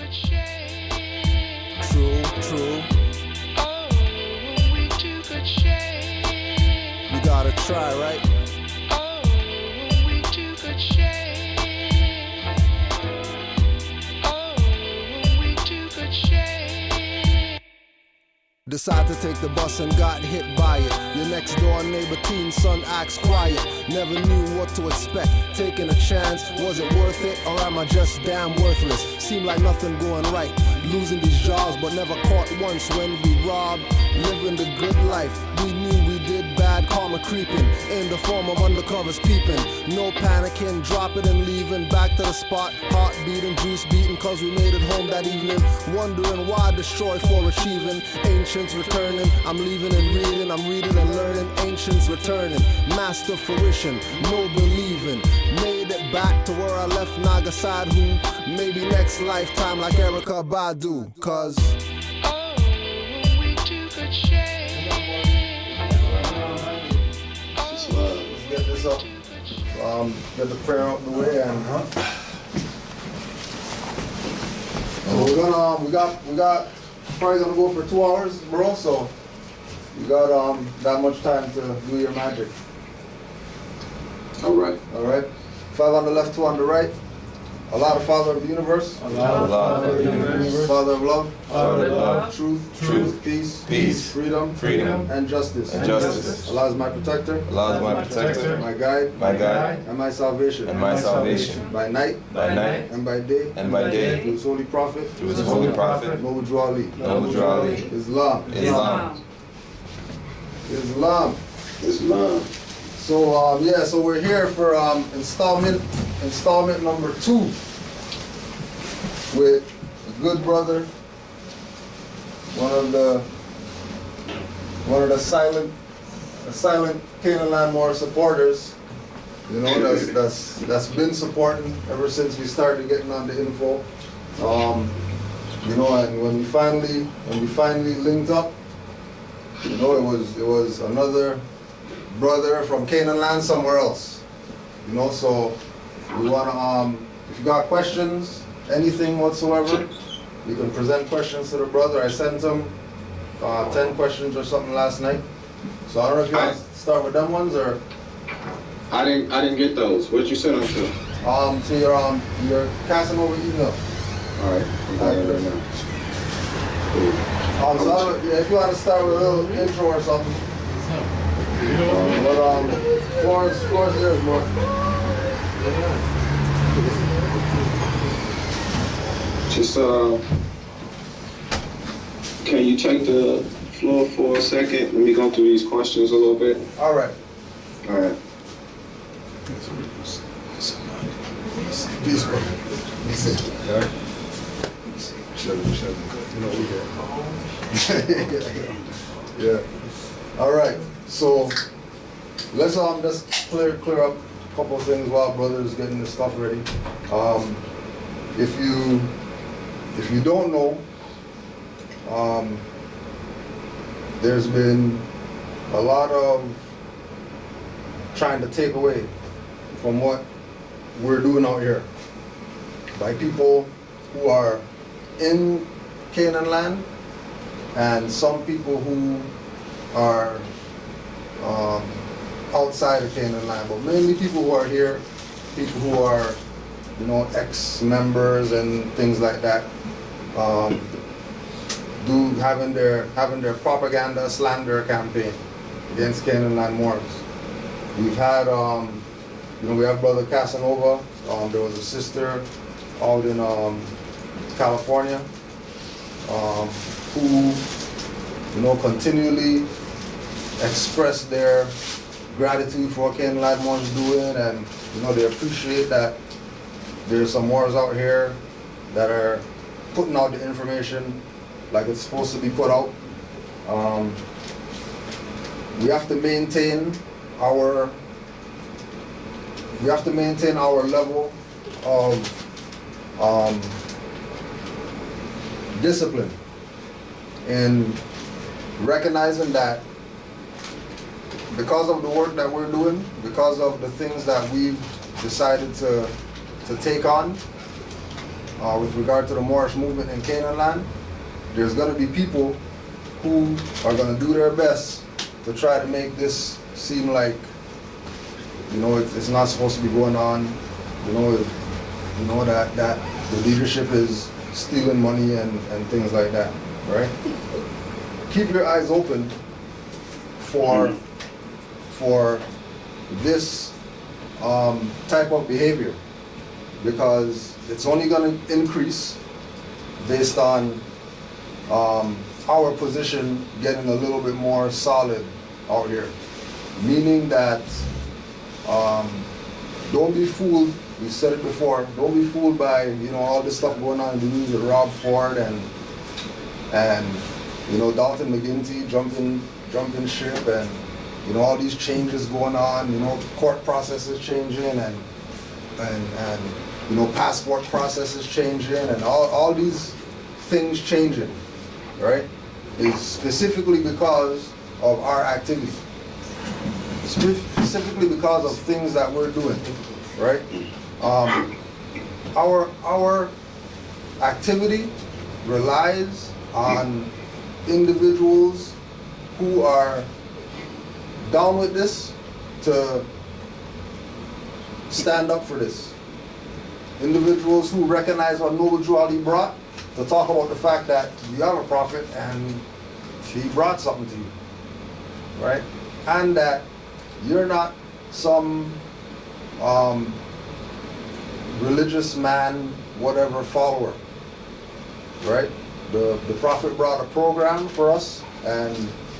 could share. True, true. Oh, we two could share. You gotta try, right? Oh, we two could share. Oh, we two could share. Decide to take the bus and got hit by it. Your next door neighbor teen son acts quiet. Never knew what to expect. Taking a chance, was it worth it? Or am I just damn worthless? Seemed like nothing going right. Losing these jobs but never caught once when we robbed. Living the good life. We knew we did bad, karma creeping. In the form of undercovers peeping. No panicking, drop it and leaving. Back to the spot, heart beating, juice beating. Cause we made it home that evening. Wondering why destroy for achieving. Ancients returning, I'm leaving and reading. I'm reading and learning, ancients returning. Master fruition, no believing. Made it back to where I left Nagasadu. Maybe next lifetime like Erykah Badu. Cause Oh, we two could share. Let's get this up. Get the prayer out the way and so we're gonna we got probably gonna go for 2 hours, bro. So you got that much time to do your magic. All right. All right. 5 on the left, 2 on the right. Allah, the Father of the universe. Allah, the universe. Father of love. Father of love. Truth, peace, Peace. freedom, And justice. justice. Allah is my protector, Allah is my protector, my guide, my guide, and my salvation. and my salvation. By night By night and by day. and by Through day, His holy prophet. through his holy prophet, Noble Ali. Noble Ali, Islam. Islam. Islam. Islam. So so we're here for installment number 2 with a good brother, one of the silent Canaanland Moors supporters. You know, that's been supporting ever since we started getting on the info. You know, and when we finally linked up, you know, it was another brother from Canaanland somewhere else. You know, so we wanna if you got questions, anything whatsoever, you can present questions to the brother. I sent him 10 questions or something last night. So I don't know if you want to start with them ones or I didn't get those. What'd you send them to? to your Casanova email. All right, I'm doing it right now. So I don't, yeah, if you want to start with a little intro or something. But floor's yours, bro. Just can you take the floor for a second? Let me go through these questions a little bit. All right. All right. Peace, bro. Yeah. All right. So let's just clear up a couple of things while brother's getting this stuff ready. If you don't know, there's been a lot of trying to take away from what we're doing out here by people who are in Canaanland and some people who are outside of Canaanland, but mainly people who are here, people who are, you know, ex-members and things like that, having their propaganda slander campaign against Canaanland Moors. We've had, we have Brother Casanova. There was a sister out in California who, you know, continually expressed their gratitude for what Canaanland Moors doing, and you know they appreciate that there's some Moors out here that are putting out the information like it's supposed to be put out. We have to maintain our level of discipline in recognizing that because of the work that we're doing, because of the things that we've decided to take on, with regard to the Moorish movement in Canaanland, there's going to be people who are going to do their best to try to make this seem like, it's not supposed to be going on. That the leadership is stealing money and things like that, right? Keep your eyes open for this type of behavior, because it's only going to increase based on our position getting a little bit more solid out here. Meaning that don't be fooled. We said it before. Don't be fooled by all this stuff going on in the news with Rob Ford and Dalton McGuinty jumping ship and all these changes going on. Court processes changing and passport processes changing and all these things changing, right? Is specifically because of our activity. Specifically because of things that we're doing, right? Our activity relies on individuals who are down with this to stand up for this. Individuals who recognize what Noble Drew Ali brought, to talk about the fact that you have a prophet and he brought something to you, right? And that you're not some religious man, whatever, follower, right? The prophet brought a program for us and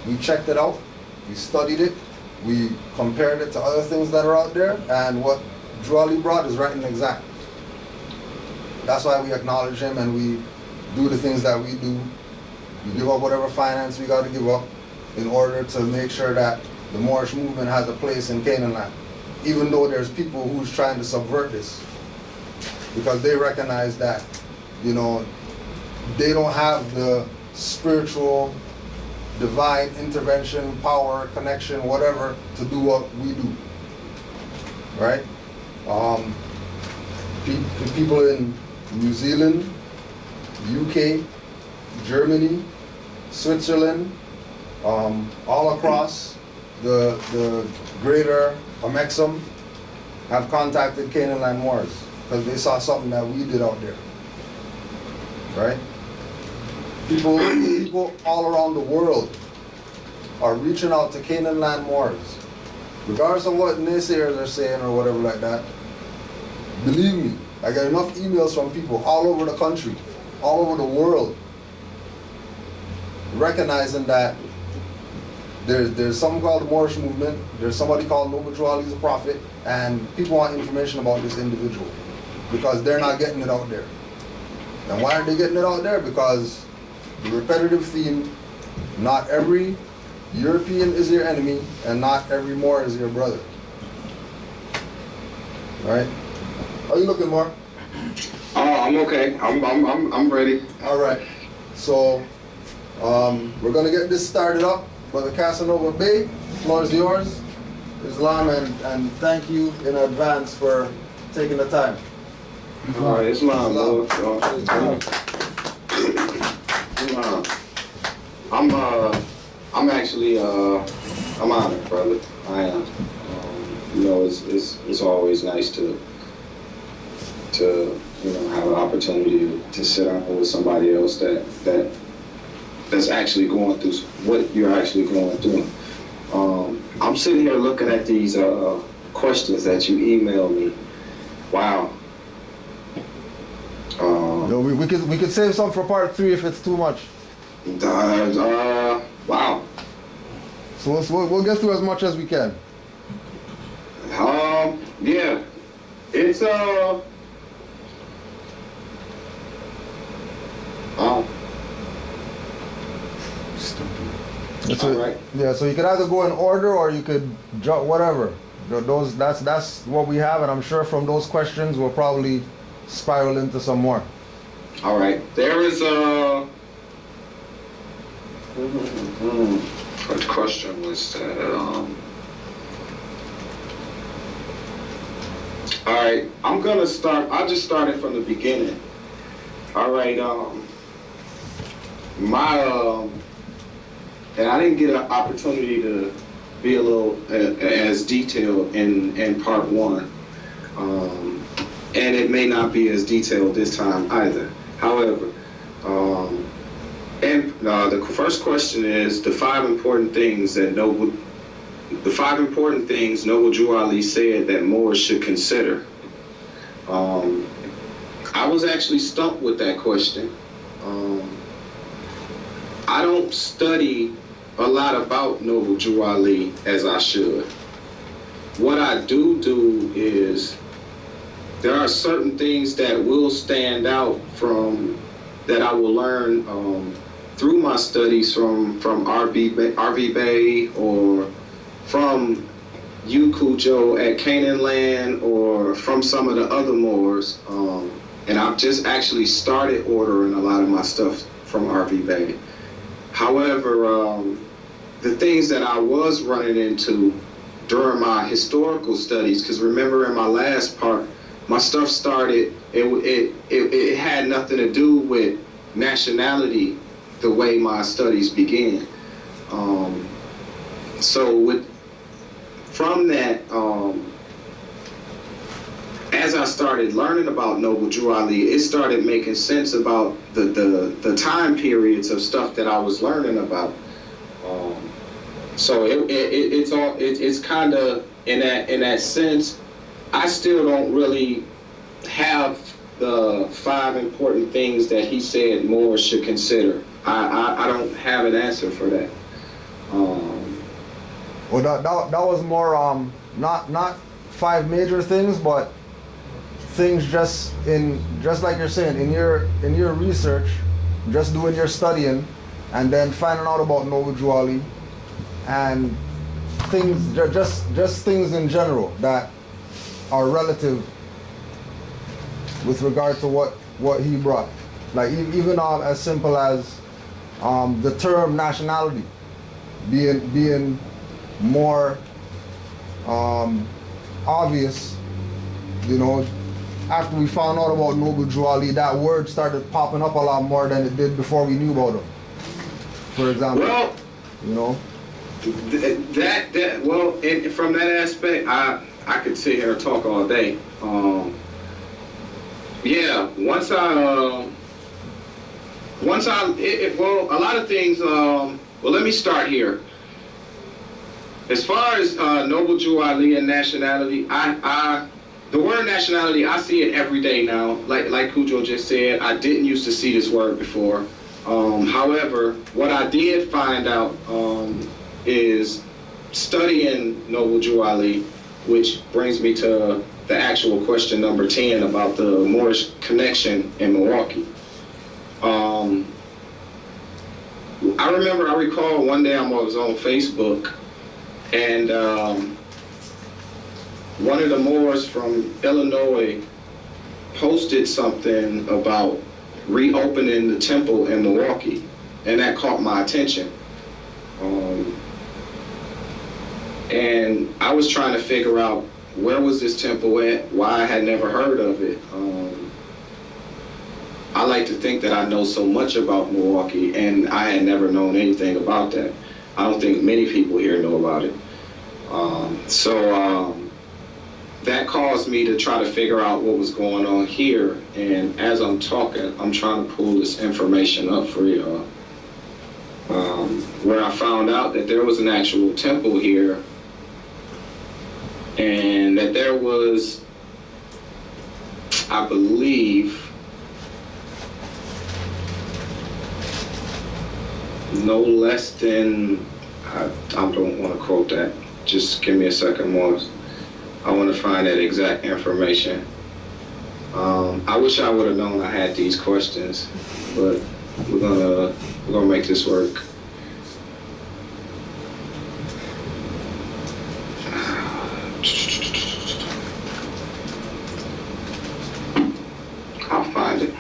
we checked it out, we studied it, we compared it to other things that are out there, and what Drew Ali brought is right and exact. That's why we acknowledge him and we do the things that we do. We give up whatever finance we got to give up in order to make sure that the Moorish movement has a place in Canaanland, even though there's people who's trying to subvert this, because they recognize that, they don't have the spiritual, divine intervention, power, connection, whatever, to do what we do, right? People in New Zealand, UK, Germany, Switzerland, all across the greater Amexum have contacted Canaanland Moors because they saw something that we did out there, right? People all around the world are reaching out to Canaanland Moors, regardless of what naysayers are saying or whatever like that. Believe me, I get enough emails from people all over the country, all over the world, recognizing that there's something called the Moorish movement, there's somebody called Noble Drew Ali, a prophet, and people want information about this individual because they're not getting it out there. And why aren't they getting it out there? Because the repetitive theme, not every European is your enemy and not every Moor is your brother. Right? How you looking, Mark? I'm okay. I'm ready. All right. So we're gonna get this started up. Brother Casanova Bey, floor is yours. Islam, and thank you in advance for taking the time. All right, Islam. I'm actually I'm honored, brother. I am. It's always nice to have an opportunity to sit down with somebody else that's actually going through what you're actually going through. I'm sitting here looking at these questions that you emailed me. Wow. We could save some for part 3 if it's too much. Wow. So we'll get through as much as we can. Yeah. It's all right. Yeah, so you could either go in order or you could jump, whatever. That's what we have, and I'm sure from those questions we'll probably spiral into some more. All right. There is what question was that? All right. I'll just start it from the beginning. All right. And I didn't get an opportunity to be a little as detailed in part one, and it may not be as detailed this time either. However, the first question is the five important things Noble Drew Ali said that Moors should consider. I was actually stumped with that question. I don't study a lot about Noble Drew Ali as I should. What I do is there are certain things that will stand out that I will learn through my studies from RV Bey or from you, Cujo, at Canaanland, or from some of the other Moors. And I've just actually started ordering a lot of my stuff from RV Bey. However, the things that I was running into during my historical studies, because remember in my last part, my stuff started, it had nothing to do with nationality the way my studies began. From that, as I started learning about Noble Drew Ali, it started making sense about the time periods of stuff that I was learning about. So it's kind of in that sense. I still don't really have the five important things that he said Moors should consider. I don't have an answer for that. Well, that was more not five major things, but things just like you're saying in your research, just doing your studying, and then finding out about Noble Drew Ali, and things just things in general that are relative with regard to what he brought. Like even as simple as the term nationality being more obvious, you know, after we found out about Noble Drew Ali, that word started popping up a lot more than it did before we knew about him. For example, well, you know, from that aspect, I could sit here and talk all day. A lot of things. Let me start here. As far as Noble Drew Ali and nationality, the word nationality, I see it every day now. Like Cujo just said, I didn't used to see this word before. However, what I did find out is studying Noble Drew Ali, which brings me to the actual question number 10 about the Moorish connection in Milwaukee. I recall one day I was on Facebook, and one of the Moors from Illinois posted something about reopening the temple in Milwaukee, and that caught my attention. And I was trying to figure out where was this temple at, why I had never heard of it. I like to think that I know so much about Milwaukee, and I had never known anything about that. I don't think many people here know about it. That caused me to try to figure out what was going on here, and as I'm talking, I'm trying to pull this information up for y'all. Where I found out that there was an actual temple here, and that there was, I believe, no less than, I don't want to quote that, just give me a second more. I want to find that exact information. I wish I would have known I had these questions, but we're gonna make this work. I'll find it.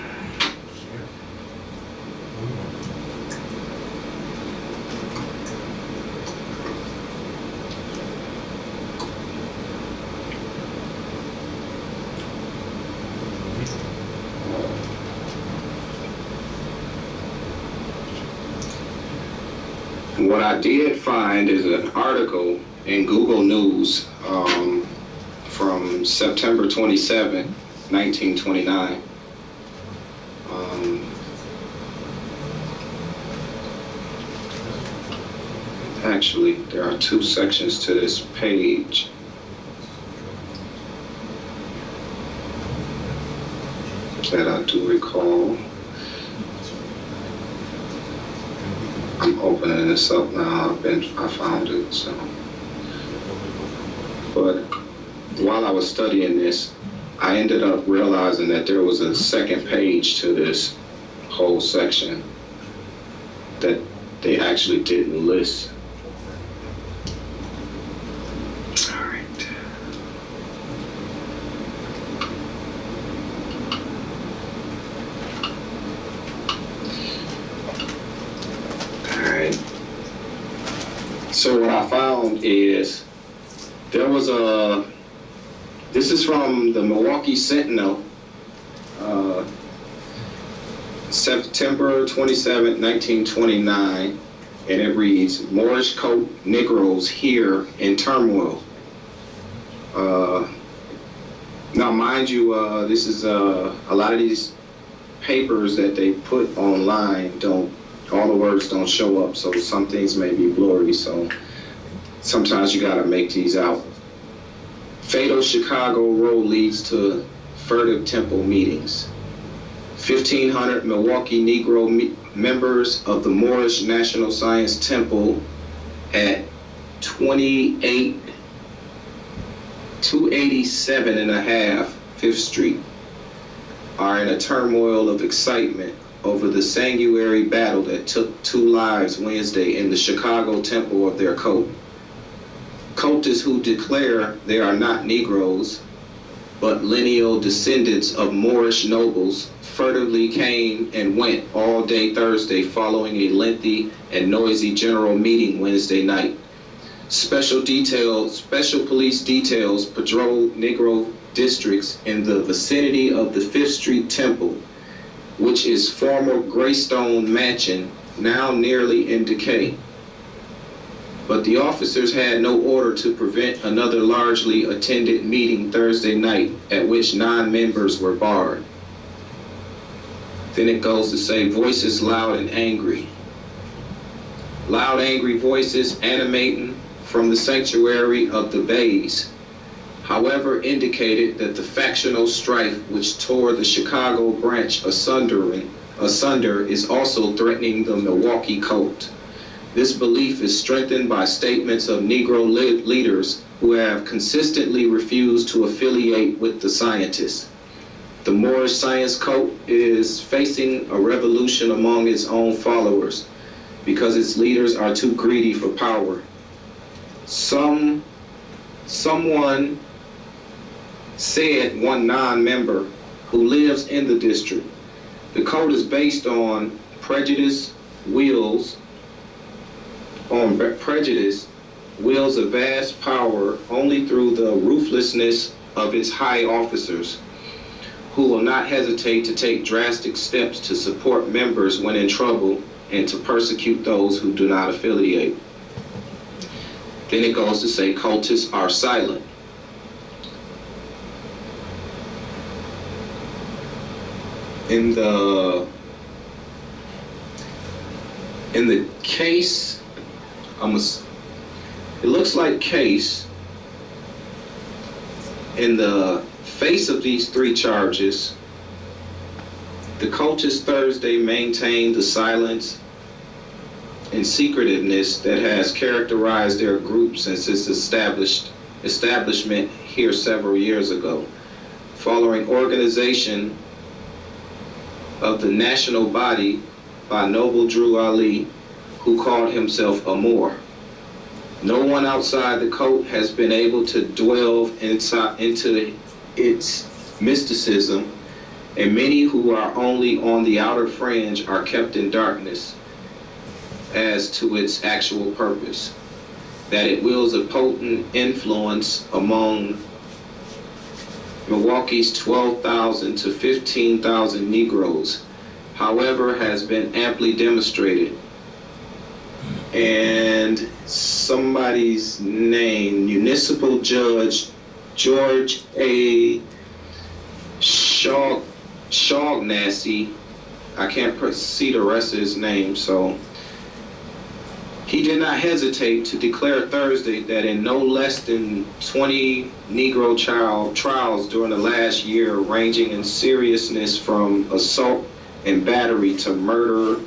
What I did find is an article in Google News from September 27, 1929. Actually, there are two sections to this page. That I do recall. I'm opening this up now. I found it. So, but while I was studying this, I ended up realizing that there was a second page to this whole section that they actually didn't list. All right. So what I found is there was this is from the Milwaukee Sentinel, September 27, 1929, and it reads, Moorish coat Negroes here in turmoil. Now mind you, this is a lot of these papers that they put online all the words don't show up, so some things may be blurry, so sometimes you gotta make these out. Fatal Chicago Road leads to furtive temple meetings. 1,500 Milwaukee Negro members of the Moorish National Science Temple at 287 and a half 5th Street are in a turmoil of excitement over the sanguinary battle that took 2 lives Wednesday in the Chicago temple of their cult. Cultists who declare they are not Negroes, but lineal descendants of Moorish nobles, furtively came and went all day Thursday following a lengthy and noisy general meeting Wednesday night. Special police details patrolled Negro districts in the vicinity of the 5th Street Temple, which is former Greystone Mansion, now nearly in decay. But the officers had no order to prevent another largely attended meeting Thursday night at which 9 members were barred. Then it goes to say, voices loud and angry. Loud, angry voices emanating from the sanctuary of the Bays, however, indicated that the factional strife which tore the Chicago branch asunder is also threatening the Milwaukee cult. This belief is strengthened by statements of Negro leaders who have consistently refused to affiliate with the scientists. The Moorish science cult is facing a revolution among its own followers because its leaders are too greedy for power. Someone said, one non-member who lives in the district, the code is based on prejudice wields a vast power only through the ruthlessness of its high officers, who will not hesitate to take drastic steps to support members when in trouble and to persecute those who do not affiliate. Then it goes to say cultists are silent. In the case, it looks like case in the face of these 3 charges, the cultists Thursday maintained the silence and secretiveness that has characterized their group since its establishment here several years ago, following organization of the national body by Noble Drew Ali, who called himself a Moor. No one outside the cult has been able to delve into its mysticism, and many who are only on the outer fringe are kept in darkness as to its actual purpose, that it wields a potent influence among Milwaukee's 12,000 to 15,000 Negroes, however, has been amply demonstrated and somebody's name, Municipal Judge George A. Shaughnessy. I can't see the rest of his name, so he did not hesitate to declare Thursday that in no less than 20 Negro child trials during the last year, ranging in seriousness from assault and battery to murder,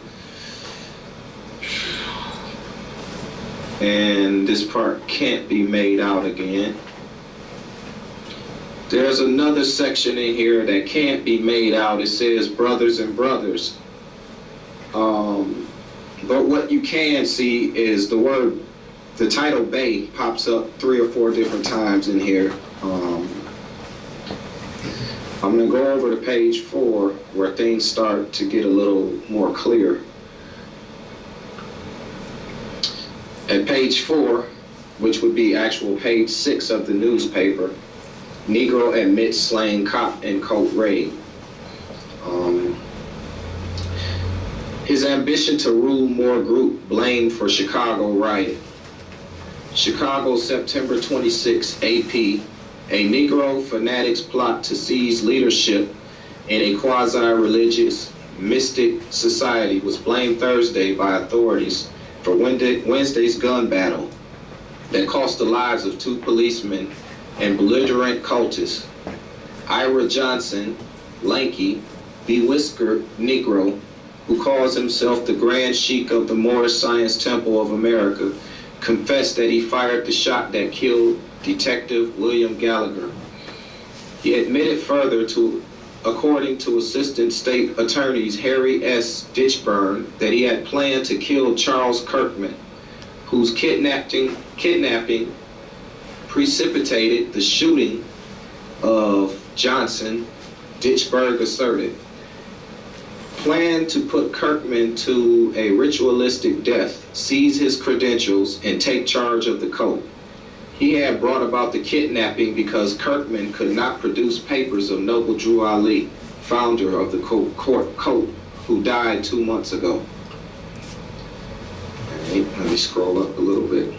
and this part can't be made out again. There's another section in here that can't be made out. It says brothers and brothers. But what you can see is the title Bey pops up 3 or 4 different times in here. I'm gonna go over to page 4 where things start to get a little more clear. At page 4, which would be actual page 6 of the newspaper, Negro admits slaying cop in coat raid. His ambition to rule more group blamed for Chicago riot. Chicago, September 26, AP. A Negro fanatics plot to seize leadership in a quasi-religious mystic society was blamed Thursday by authorities for Wednesday's gun battle that cost the lives of 2 policemen and belligerent cultists. Ira Johnson, lanky, bewhiskered Negro, who calls himself the Grand Sheik of the Moorish Science Temple of America, confessed that he fired the shot that killed Detective William Gallagher. He admitted further according to Assistant State Attorneys Harry S. Ditchburn, that he had planned to kill Charles Kirkman, whose kidnapping precipitated the shooting of Johnson. Ditchburn asserted. Planned to put Kirkman to a ritualistic death, seize his credentials, and take charge of the coat. He had brought about the kidnapping because Kirkman could not produce papers of Noble Drew Ali, founder of the coat, who died 2 months ago. All right, let me scroll up a little bit.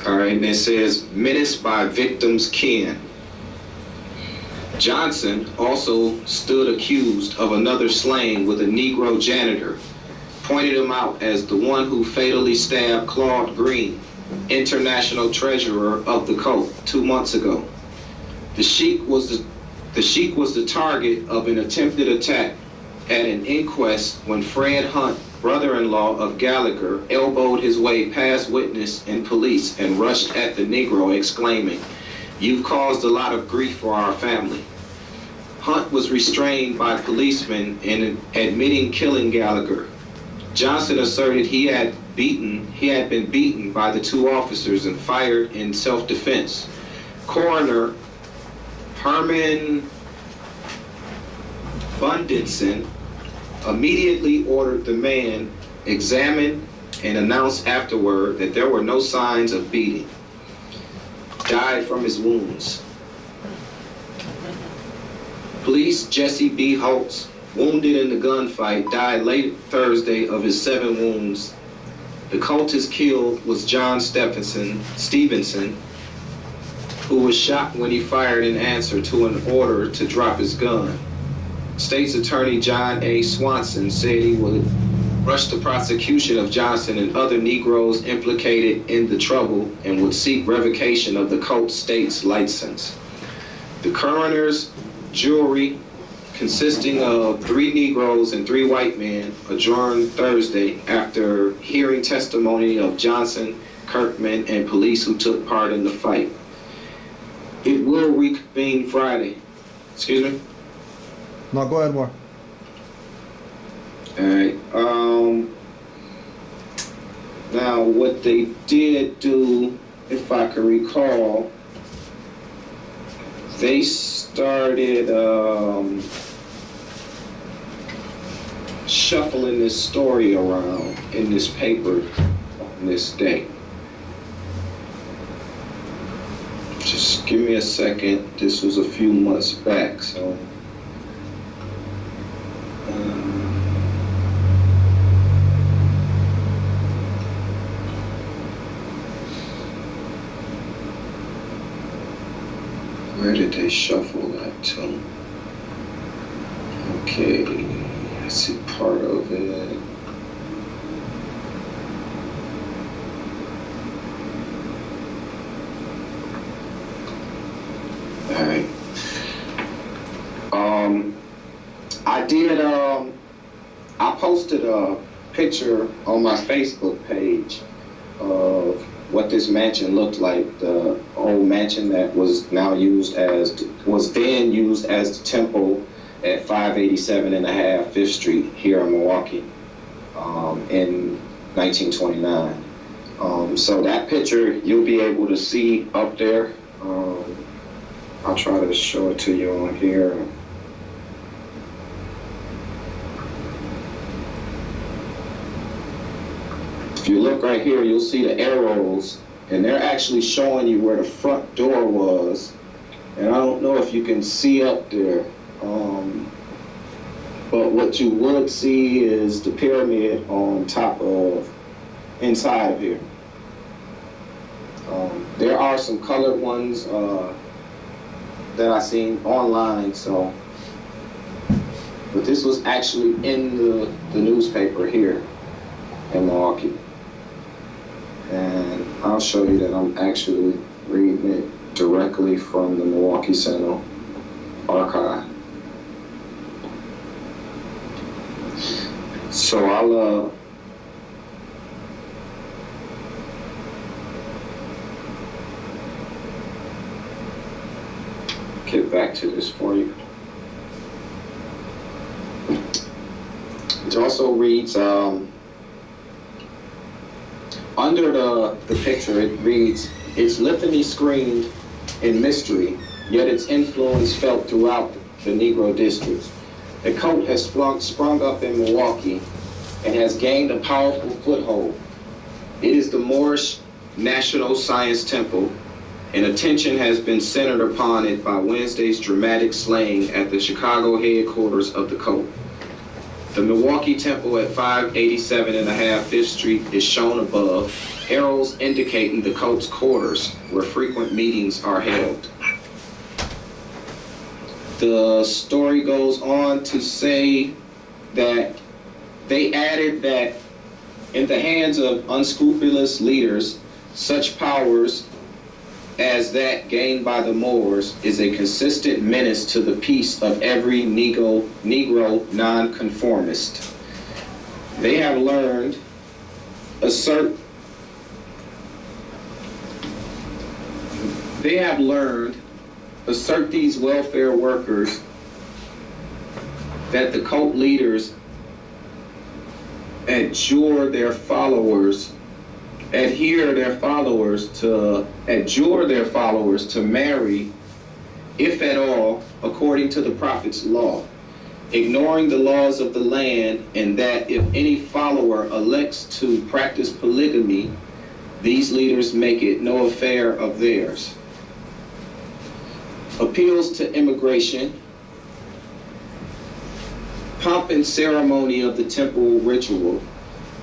All right, and it says, menaced by victim's kin. Johnson also stood accused of another slaying with a Negro janitor, pointed him out as the one who fatally stabbed Claude Green, international treasurer of the coat, 2 months ago. The Sheik was the target of an attempted attack at an inquest when Fred Hunt, brother-in-law of Gallagher, elbowed his way past witness and police and rushed at the Negro, exclaiming, "You've caused a lot of grief for our family." Hunt was restrained by policemen in admitting killing Gallagher. Johnson asserted he had been beaten by the 2 officers and fired in self-defense. Coroner Herman Bundinson immediately ordered the man examined and announced afterward that there were no signs of beating. Died from his wounds. Police Jesse B. Holtz, wounded in the gunfight, died late Thursday of his 7 wounds. The cultist killed was John Stevenson, who was shot when he fired in answer to an order to drop his gun. State's Attorney John A. Swanson said he would rush the prosecution of Johnson and other Negroes implicated in the trouble and would seek revocation of the cult state's license. The coroner's jury, consisting of 3 Negroes and 3 white men, adjourned Thursday after hearing testimony of Johnson, Kirkman, and police who took part in the fight. It will reconvene Friday. Excuse me? No, go ahead, more. All right. Now, what they did do, if I can recall, they started shuffling this story around in this paper on this day. Just give me a second. This was a few months back, so. Where did they shuffle that to? Okay, I see part of it. All right. I posted a picture on my Facebook page of what this mansion looked like. The old mansion that was then used as the temple at 587.5 Fifth Street here in Milwaukee in 1929. So that picture you'll be able to see up there. I'll try to show it to you on here. If you look right here, you'll see the arrows, and they're actually showing you where the front door was. And I don't know if you can see up there, but what you would see is the pyramid on top of, inside of here. There are some colored ones that I seen online, so, but this was actually in the newspaper here in Milwaukee. And I'll show you that I'm actually reading it directly from the Milwaukee Sentinel archive. So I'll get back to this for you. It also reads, under the picture, it reads, "Its litany screamed in mystery, yet its influence felt throughout the Negro districts. The cult has sprung up in Milwaukee and has gained a powerful foothold. It is the Moorish National Science Temple, and attention has been centered upon it by Wednesday's dramatic slaying at the Chicago headquarters of the cult. The Milwaukee Temple at 587.5 Fifth Street is shown above, arrows indicating the cult's quarters, where frequent meetings are held." The story goes on to say that they added that in the hands of unscrupulous leaders, such powers as that gained by the Moors is a consistent menace to the peace of every Negro nonconformist. They have learned assert these welfare workers that the cult leaders adjure their followers to marry, if at all, according to the prophet's law, ignoring the laws of the land, and that if any follower elects to practice polygamy, these leaders make it no affair of theirs. Appeals to immigration, pomp and ceremony of the temple ritual,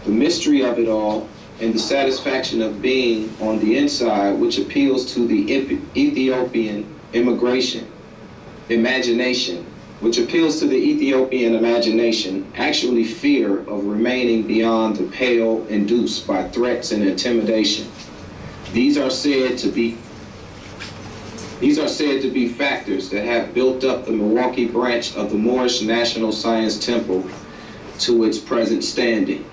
the mystery of it all, and the satisfaction of being on the inside, which appeals to the Ethiopian imagination, actually fear of remaining beyond the pale induced by threats and intimidation. These are said to be factors that have built up the Milwaukee branch of the Moorish National Science Temple to its present standing.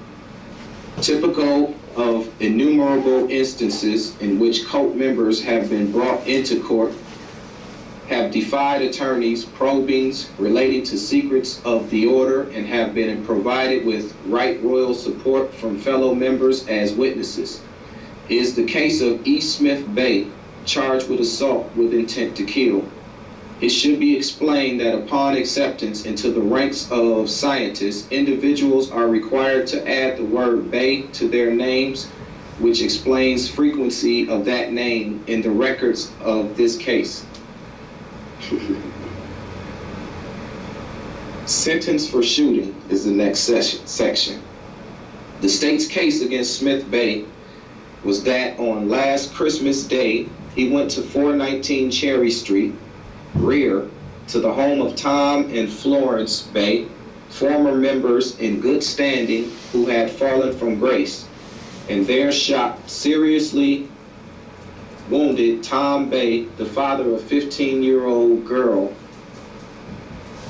Typical of innumerable instances in which cult members have been brought into court, have defied attorneys' probings relating to secrets of the order, and have been provided with right royal support from fellow members as witnesses, is the case of E. Smith Bey, charged with assault with intent to kill. It should be explained that upon acceptance into the ranks of scientists, individuals are required to add the word Bey to their names, which explains frequency of that name in the records of this case. Sentence for shooting is the next section. The state's case against Smith Bey was that on last Christmas Day, he went to 419 Cherry Street rear to the home of Tom and Florence Bey, former members in good standing who had fallen from grace, and there shot seriously wounded Tom Bey, the father of a 15-year-old girl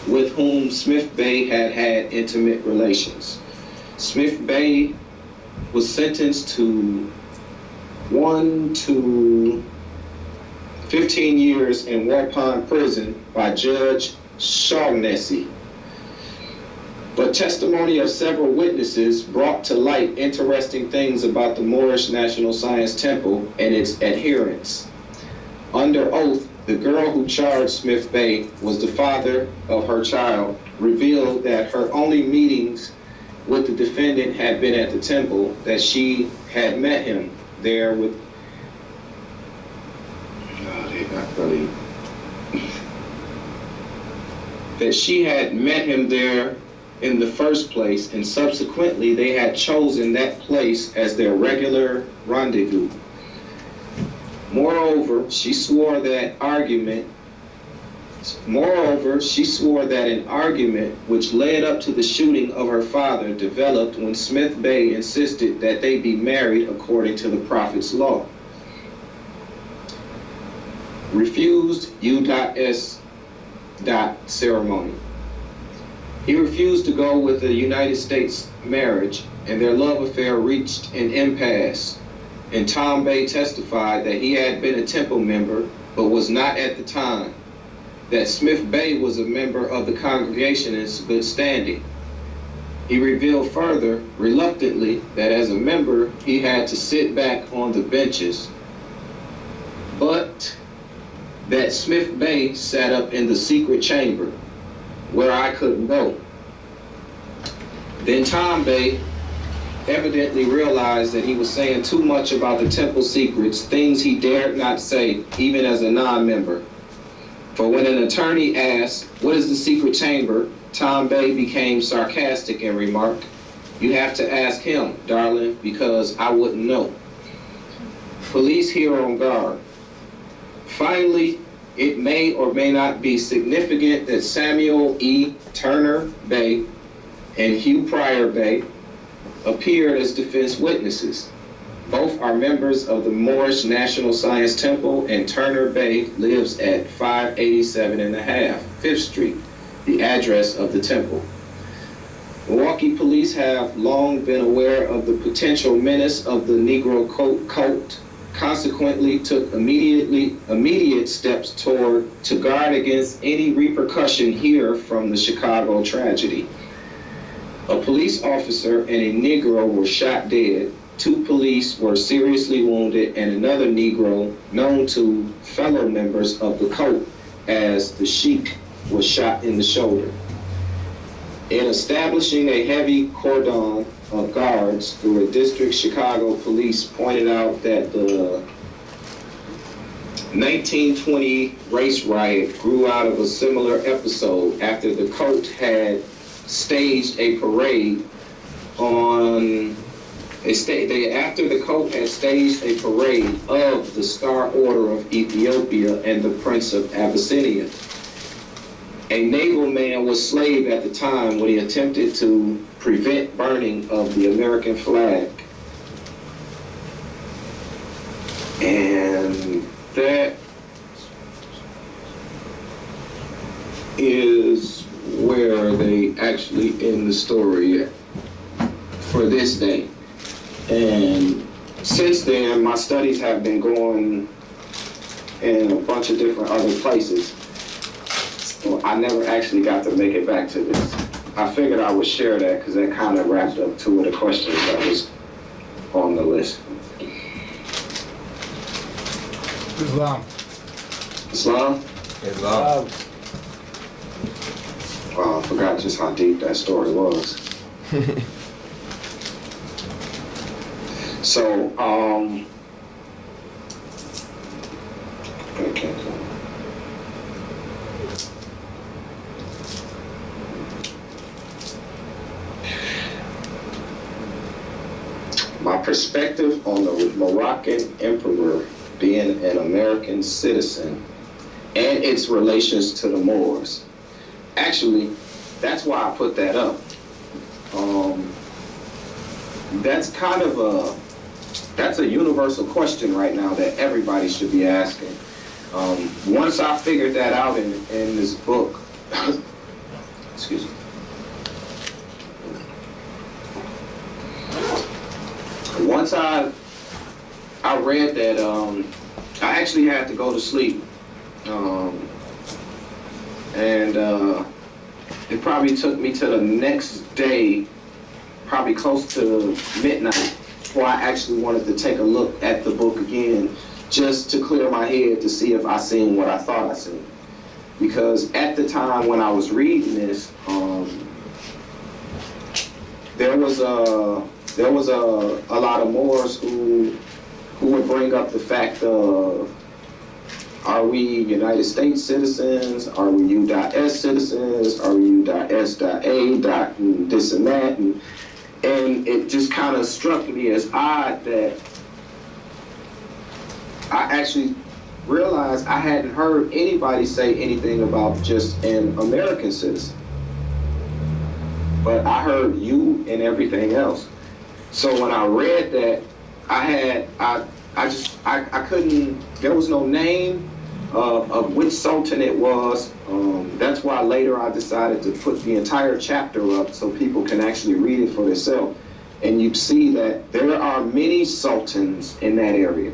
with whom Smith Bey had had intimate relations. Smith Bey was sentenced to 1 to 15 years in Warpond Prison by Judge Shaughnessy. But testimony of several witnesses brought to light interesting things about the Moorish National Science Temple and its adherents. Under oath, the girl who charged Smith Bey was the father of her child, revealed that her only meetings with the defendant had been at the temple, that she had met him there with that she had met him there in the first place, and subsequently they had chosen that place as their regular rendezvous. Moreover, she swore that an argument which led up to the shooting of her father developed when Smith Bey insisted that they be married according to the Prophet's law. Refused U.S. ceremony. He refused to go with a United States marriage, and their love affair reached an impasse. And Tom Bey testified that he had been a temple member, but was not at the time. That Smith Bey was a member of the congregation in good standing. He revealed further, reluctantly, that as a member, he had to sit back on the benches, but that Smith Bey sat up in the secret chamber, where I couldn't go. Then Tom Bey evidently realized that he was saying too much about the temple secrets, things he dared not say, even as a non-member. For when an attorney asked, "What is the secret chamber?" Tom Bey became sarcastic and remarked, "You have to ask him, darling, because I wouldn't know." Police here on guard. Finally, it may or may not be significant that Samuel E. Turner Bey and Hugh Pryor Bey appeared as defense witnesses. Both are members of the Moorish National Science Temple, and Turner Bey lives at 587 and a half 5th Street, the address of the temple. Milwaukee police have long been aware of the potential menace of the Negro cult, consequently took immediate steps to guard against any repercussion here from the Chicago tragedy. A police officer and a Negro were shot dead. 2 police were seriously wounded, and another Negro, known to fellow members of the cult as the Sheik, was shot in the shoulder. In establishing a heavy cordon of guards, the district Chicago police pointed out that the 1920 race riot grew out of a similar episode after the cult had staged a parade after the cult had staged a parade of the Star Order of Ethiopia and the Prince of Abyssinia. A naval man was slave at the time when he attempted to prevent burning of the American flag. And that is where they actually end the story for this day. And since then, my studies have been going in a bunch of different other places. So I never actually got to make it back to this. I figured I would share that because that kind of wrapped up 2 of the questions that was on the list. Islam. Islam? Islam. Wow, I forgot just how deep that story was. So, okay. My perspective on the Moroccan emperor being an American citizen and its relations to the Moors. Actually, that's why I put that up. That's kind of that's a universal question right now that everybody should be asking. Once I figured that out in this book, excuse me. Once I read that, I actually had to go to sleep, and it probably took me to the next day, probably close to midnight, before I actually wanted to take a look at the book again, just to clear my head to see if I seen what I thought I seen. Because at the time when I was reading this, there was a lot of Moors who would bring up the fact of, are we United States citizens? Are we U.S. citizens? Are we U.S.A. this and that? And it just kind of struck me as odd that I actually realized I hadn't heard anybody say anything about just an American citizen. But I heard you and everything else. So when I read that, I couldn't, there was no name of which sultan it was. That's why later I decided to put the entire chapter up so people can actually read it for themselves. And you see that there are many sultans in that area.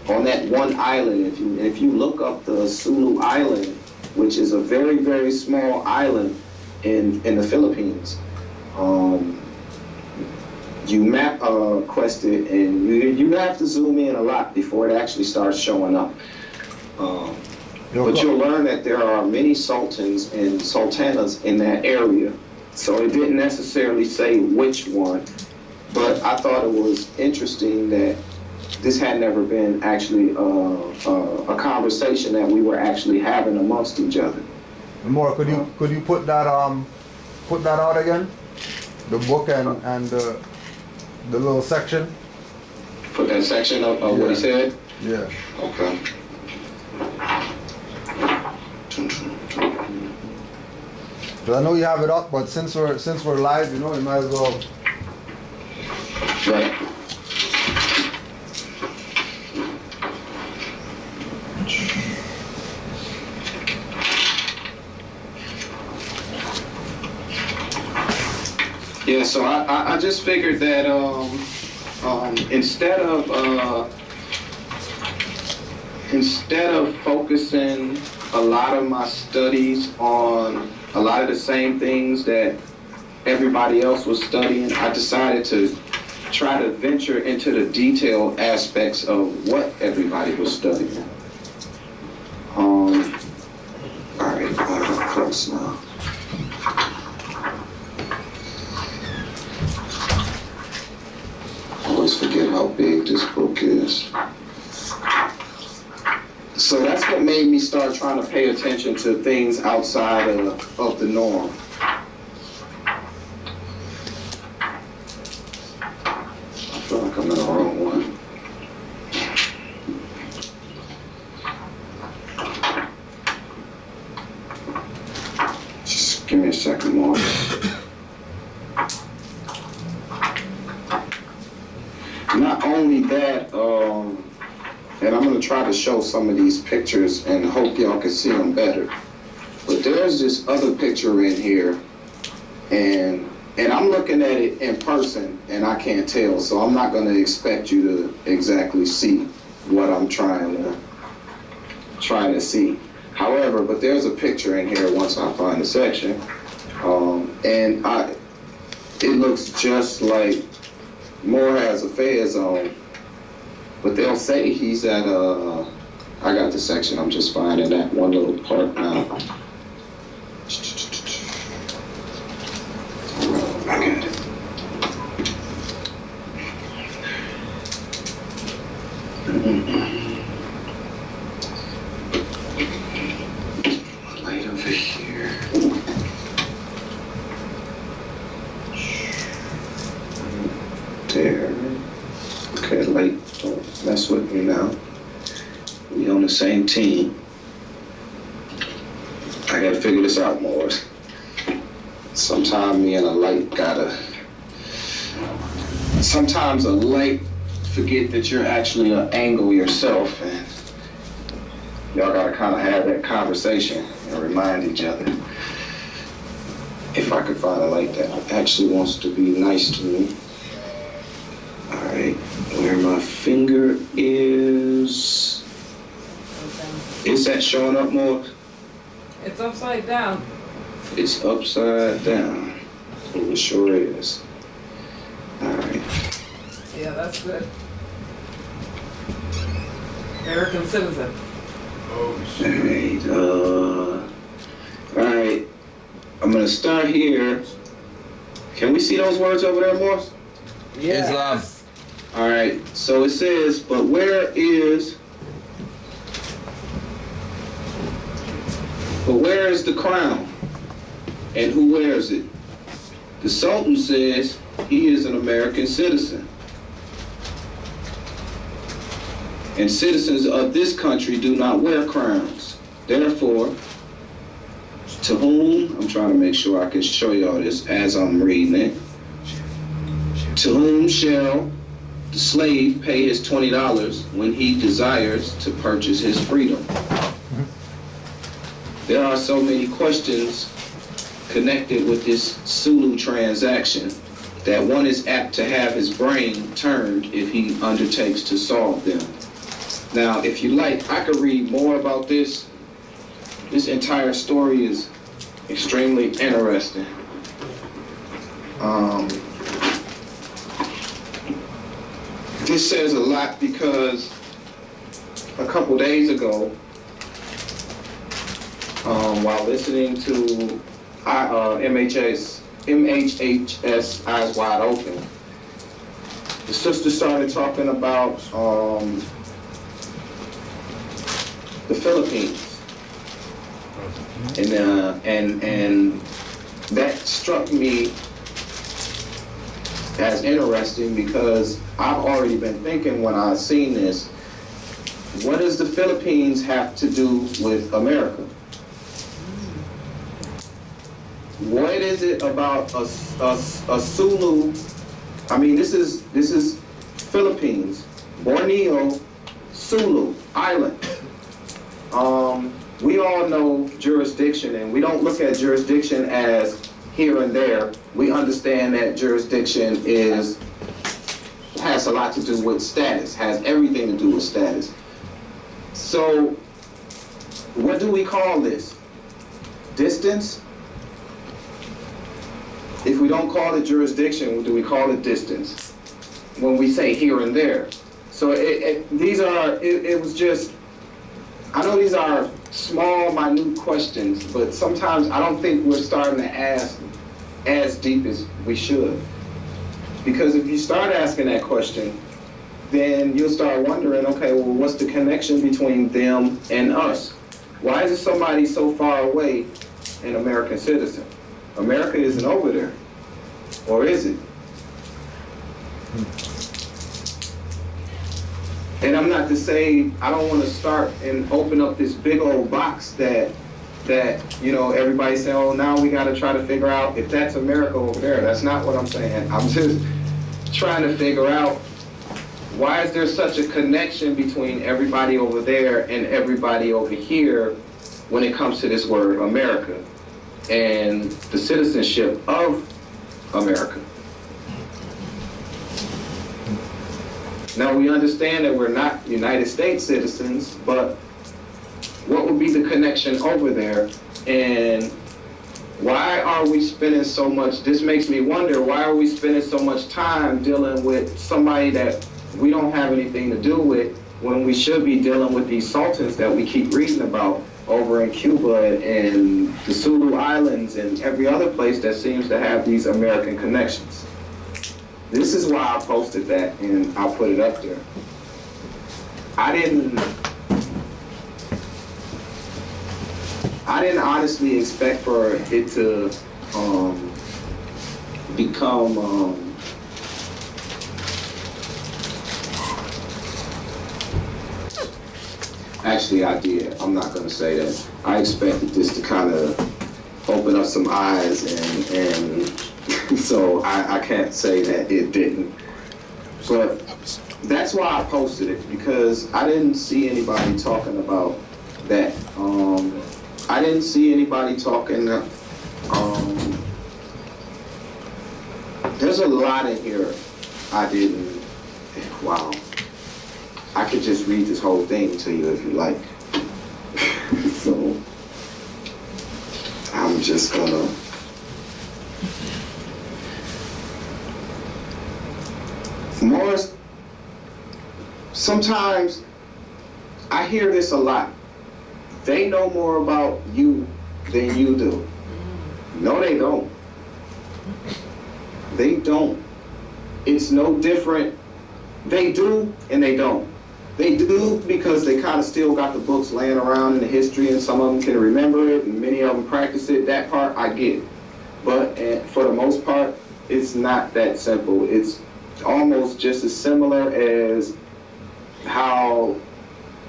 On that one island, if you look up the Sulu Island, which is a very, very small island in the Philippines, you map quest it, and you have to zoom in a lot before it actually starts showing up. But you'll learn that there are many sultans and sultanas in that area. So it didn't necessarily say which one, but I thought it was interesting that this had never been actually a conversation that we were actually having amongst each other. More, could you put that out again? The book and the little section. Put that section up of what he said? Yeah. Okay. Cause I know you have it up, but since we're live, you know, you might as well. Right. Yeah, so I just figured that instead of focusing a lot of my studies on a lot of the same things that everybody else was studying, I decided to try to venture into the detailed aspects of what everybody was studying. All right, I'm close now. Always forget how big this book is. So that's what made me start trying to pay attention to things outside of the norm. I feel like I'm in the wrong one. Just give me a second more. Not only that, and I'm going to try to show some of these pictures and hope y'all can see them better. But there's this other picture in here, and I'm looking at it in person, and I can't tell, so I'm not going to expect you to exactly see what I'm trying to see. However, but there's a picture in here once I find the section, and it looks just like Moore has a Fez on. But they'll say he's at I got the section, I'm just finding that one little part now. I got it. Light over here. There. Okay, light. Don't mess with me now. We on the same team. gotta figure this out, Morris. Sometimes me and a light gotta. Sometimes a light forget that you're actually an angle yourself, and y'all gotta kind of have that conversation and remind each other. If I could find a light that actually wants to be nice to me. All right, where my finger is that showing up more? It's upside down. It's upside down. It sure is. All right. Yeah, that's good. American citizen. All right. I'm gonna start here. Can we see those words over there, Morris? Islam. All right. So it says, but where is the crown? And who wears it? The Sultan says he is an American citizen. And citizens of this country do not wear crowns. Therefore, to whom, I'm trying to make sure I can show y'all this as I'm reading it. To whom shall the slave pay his $20 when he desires to purchase his freedom? There are so many questions connected with this Sulu transaction that one is apt to have his brain turned if he undertakes to solve them. Now, if you like, I could read more about this. This entire story is extremely interesting. This says a lot because a couple days ago, while listening to MHHS Eyes Wide Open, the sister started talking about the Philippines, and that struck me as interesting because I've already been thinking when I seen this, what does the Philippines have to do with America? What is it about a Sulu? I mean, this is Philippines, Borneo, Sulu Island. We all know jurisdiction, and we don't look at jurisdiction as here and there. We understand that jurisdiction has a lot to do with status, has everything to do with status. So, what do we call this? Distance? If we don't call it jurisdiction, do we call it distance? When we say here and there. So it was just, I know these are small, minute questions, but sometimes I don't think we're starting to ask as deep as we should. Because if you start asking that question, then you'll start wondering, okay, well, what's the connection between them and us? Why is somebody so far away an American citizen? America isn't over there, or is it? And I'm not to say, I don't want to start and open up this big old box that everybody's saying, oh, now we got to try to figure out if that's America over there. That's not what I'm saying. I'm just trying to figure out why is there such a connection between everybody over there and everybody over here when it comes to this word America and the citizenship of America. Now we understand that we're not United States citizens, but what would be the connection over there? And why are we spending so much, this makes me wonder, why are we spending so much time dealing with somebody that we don't have anything to do with when we should be dealing with these sultans that we keep reading about over in Cuba and the Sulu Islands and every other place that seems to have these American connections. This is why I posted that and I'll put it up there. I didn't honestly expect for it to become Actually, I did. I'm not gonna say that. I expected this to kind of open up some eyes, and so I can't say that it didn't. But that's why I posted it, because I didn't see anybody talking about that. I didn't see anybody talking. There's a lot in here I didn't. Wow. I could just read this whole thing to you if you like. So I'm just gonna. Morris, sometimes I hear this a lot. They know more about you than you do. No, they don't. They don't. It's no different. They do and they don't. They do because they kind of still got the books laying around in the history, and some of them can remember it and many of them practice it. That part I get. But for the most part, it's not that simple. It's almost just as similar as how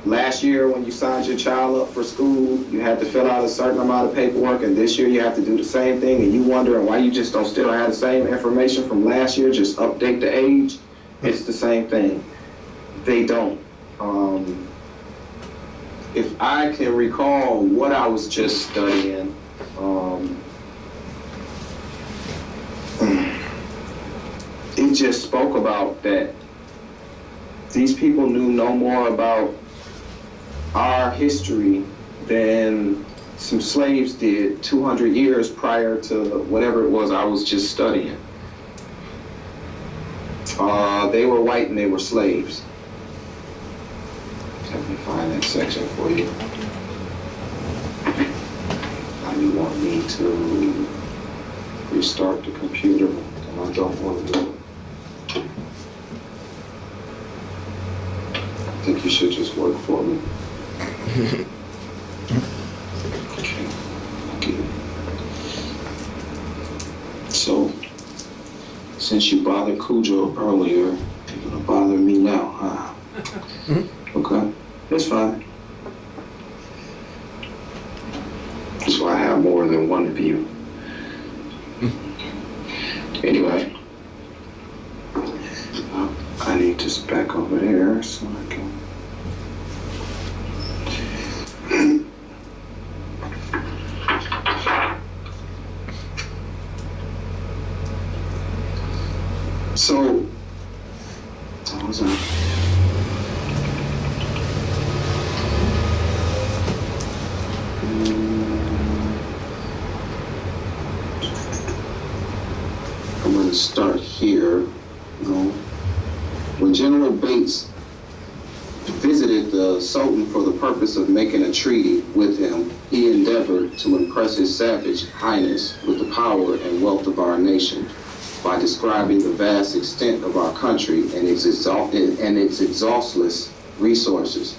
last year when you signed your child up for school, you had to fill out a certain amount of paperwork, and this year you have to do the same thing, and you wondering why you just don't still have the same information from last year, just update the age. It's the same thing. They don't. If I can recall what I was just studying, it just spoke about that these people knew no more about our history than some slaves did 200 years prior to whatever it was I was just studying. They were white and they were slaves. Let me find that section for you. Now you want me to restart the computer, and I don't want to do it. I think you should just work for me. Okay, thank you. So, since you bothered Cujo earlier, you're gonna bother me now, huh? Okay, that's fine. That's why I have more than one of you. Anyway, I need to back over there so I can. So, what was that? I'm going to start here. When General Bates visited the Sultan for the purpose of making a treaty with him, he endeavored to impress His savage highness with the power and wealth of our nation by describing the vast extent of our country and its exhaustless resources.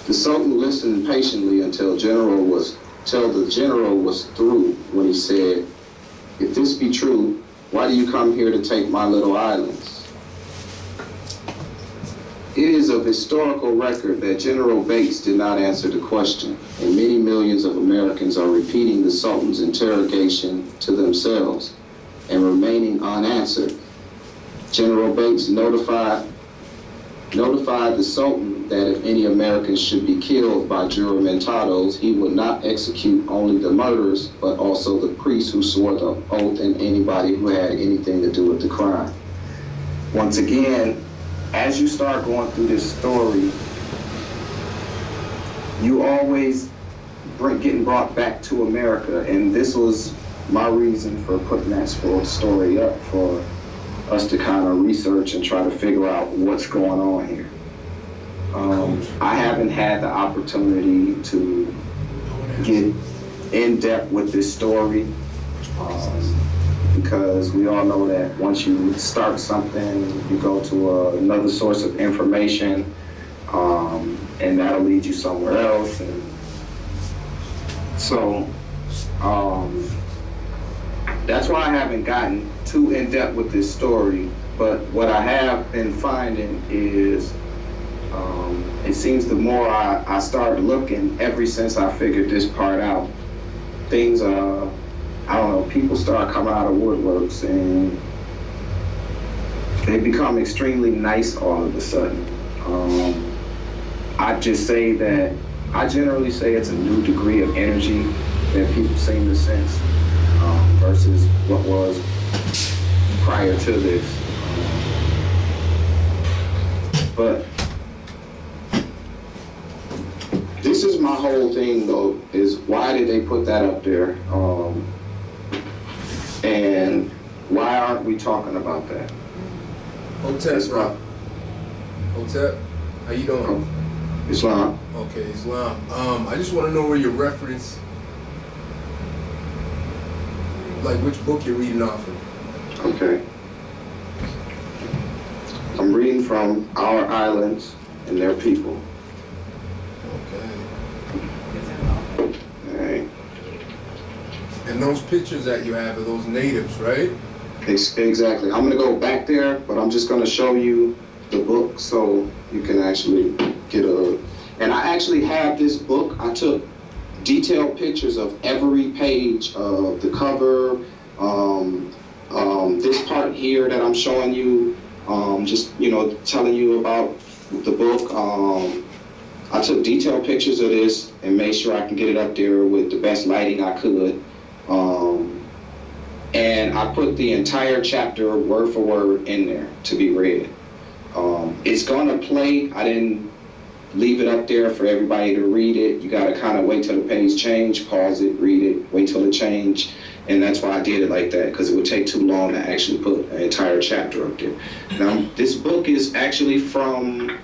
The Sultan listened patiently until the general was through, when he said, "If this be true, why do you come here to take my little islands?" It is of historical record that General Bates did not answer the question, and many millions of Americans are repeating the Sultan's interrogation to themselves and remaining unanswered. General Bates notified the Sultan that if any Americans should be killed by juramentados, he would not execute only the murderers, but also the priests who swore the oath and anybody who had anything to do with the crime. Once again, as you start going through this story, you always getting brought back to America, and this was my reason for putting that story up, for us to kind of research and try to figure out what's going on here. I haven't had the opportunity to get in depth with this story because we all know that once you start something, you go to another source of information, and that'll lead you somewhere else. And so that's why I haven't gotten too in depth with this story. But what I have been finding is It seems the more I start looking, ever since I figured this part out, things, I don't know, people start coming out of woodworks and they become extremely nice all of a sudden. I generally say it's a new degree of energy that people seem to sense versus what was prior to this. But this is my whole thing though, is why did they put that up there? And why aren't we talking about that? Hotep, bro. Hotep, how you doing? Islam. Okay, Islam. I just want to know where your reference, like which book you're reading off of. Okay. I'm reading from Our Islands and Their People. Okay. Alright. And those pictures that you have are those natives, right? Exactly. I'm gonna go back there, but I'm just gonna show you the book so you can actually get a. And I actually have this book. I took detailed pictures of every page of the cover. This part here that I'm showing you, just telling you about the book. I took detailed pictures of this and made sure I can get it up there with the best lighting I could. And I put the entire chapter word for word in there to be read. It's gonna play. I didn't leave it up there for everybody to read it. You gotta kind of wait till the page change, pause it, read it, wait till it change. And that's why I did it like that, because it would take too long to actually put an entire chapter up there. Now, this book is actually from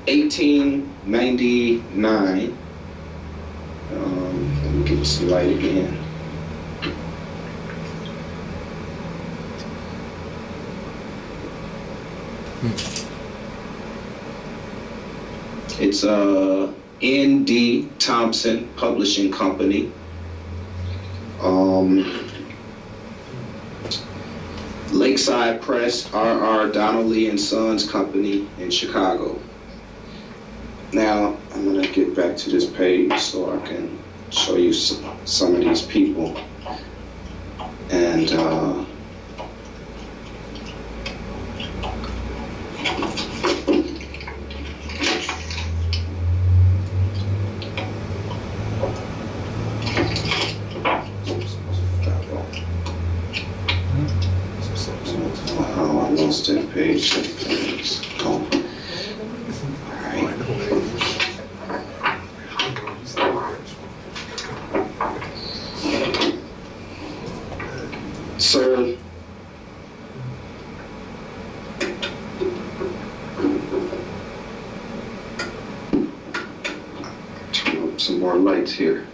1899. Let me get this light again. It's N.D. Thompson Publishing Company. Lakeside Press, R.R. Donnelly and Sons Company in Chicago. Now, I'm gonna get back to this page so I can show you some of these people. And that page. Go. All right. So, turn up some more lights here.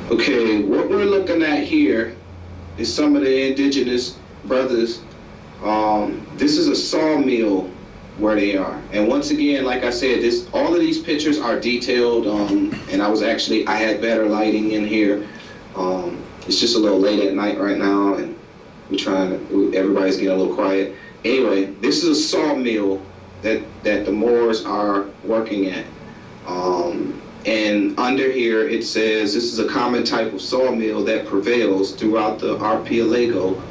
Okay, what we're looking at here is some of the indigenous brothers. This is a sawmill where they are. And once again, like I said, all of these pictures are detailed, and I had better lighting in here. It's just a little late at night right now, and everybody's getting a little quiet. Anyway, this is a sawmill that the Moors are working at. And under here it says this is a common type of sawmill that prevails throughout the archipelago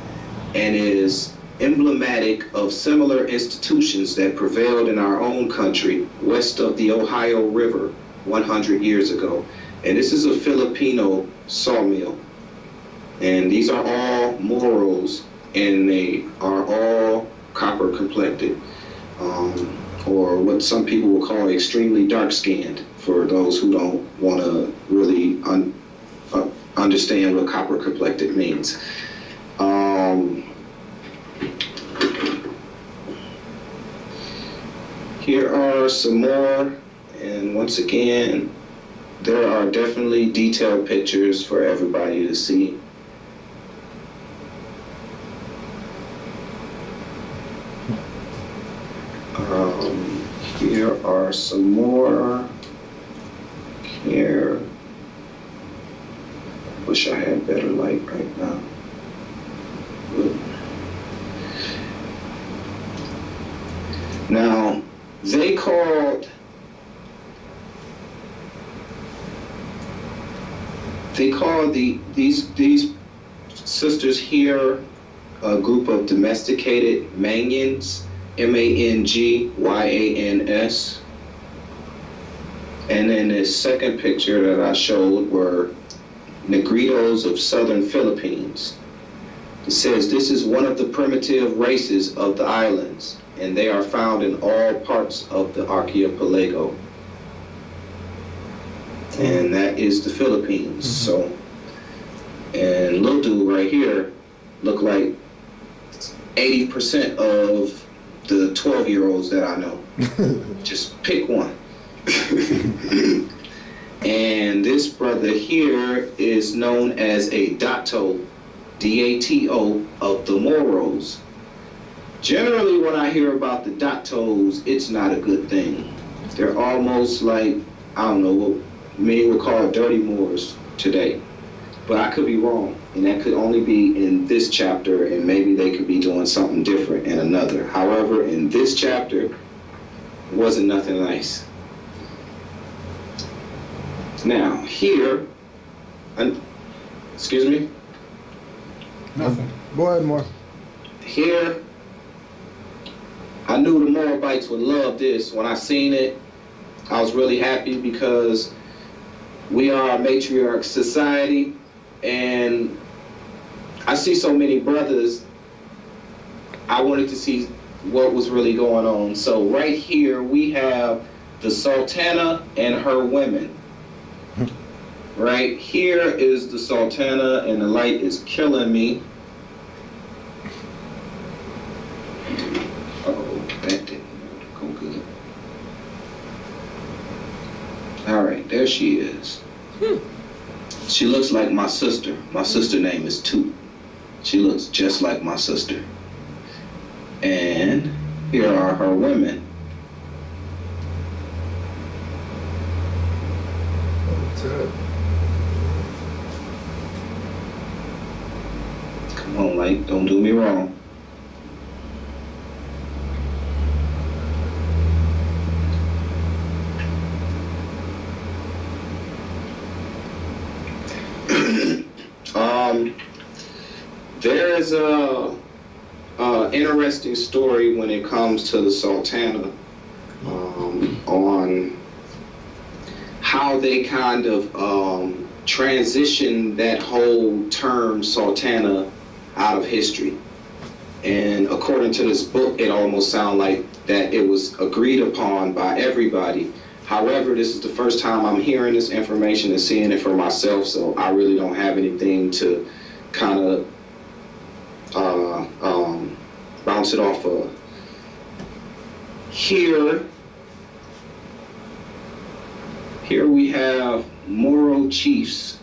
and is emblematic of similar institutions that prevailed in our own country west of the Ohio River 100 years ago. And this is a Filipino sawmill. And these are all Moros, and they are all copper complected, or what some people will call extremely dark-skinned, for those who don't want to really understand what copper complected means. Here are some more, and once again, there are definitely detailed pictures for everybody to see. Here are some more. Here. Wish I had better light right now. But now, they called these sisters here a group of domesticated Mangyans, Mangyans. And then the second picture that I showed were Negritos of southern Philippines. It says this is one of the primitive races of the islands, and they are found in all parts of the archipelago. And that is the Philippines. So, and little dude right here look like 80% of the 12-year-olds that I know. Just pick one. And this brother here is known as a Dato, D-A-T-O, of the Moros. Generally, when I hear about the Datos, it's not a good thing. They're almost like, I don't know, what many would call dirty Moors today. But I could be wrong, and that could only be in this chapter, and maybe they could be doing something different in another. However, in this chapter, it wasn't nothing nice. Now, here, excuse me? Nothing. Go ahead, more. Here, I knew the Moabites would love this. When I seen it, I was really happy because we are a matriarch society, and I see so many brothers. I wanted to see what was really going on. So right here, we have the Sultana and her women. Right here is the Sultana, and the light is killing me. Uh-oh, that didn't go good. All right, there she is. She looks like my sister. My sister's name is Toot. She looks just like my sister. And here are her women. Come on, light, don't do me wrong. There's a interesting story when it comes to the Sultana on how they kind of transitioned that whole term Sultana out of history. And according to this book, it almost sounds like that it was agreed upon by everybody. However, this is the first time I'm hearing this information and seeing it for myself, so I really don't have anything to kind of bounce it off of. Here we have Moro chiefs.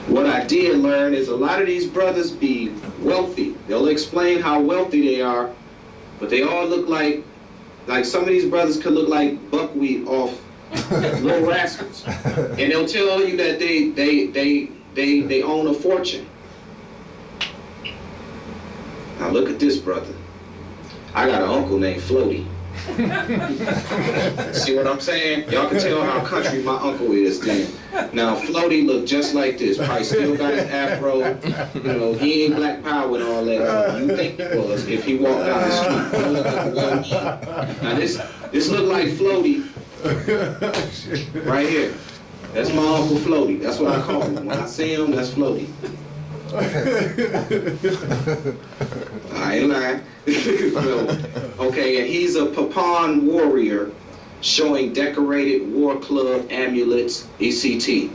What I did learn is a lot of these brothers be wealthy. They'll explain how wealthy they are, but they all look like some of these brothers could look like buckwheat off Little Rascals. And they'll tell you that they own a fortune. Now look at this brother. I got an uncle named Floaty. See what I'm saying? Y'all can tell how country my uncle is then. Now Floaty looked just like this. Probably still got his afro. You know, he ain't Black Power and all that. You think he was if he walked down the street. Now this look like Floaty right here. That's my Uncle Floaty. That's what I call him. When I see him, that's Floaty. I ain't lying. Okay, and he's a Papan warrior showing decorated war club amulets, ECT.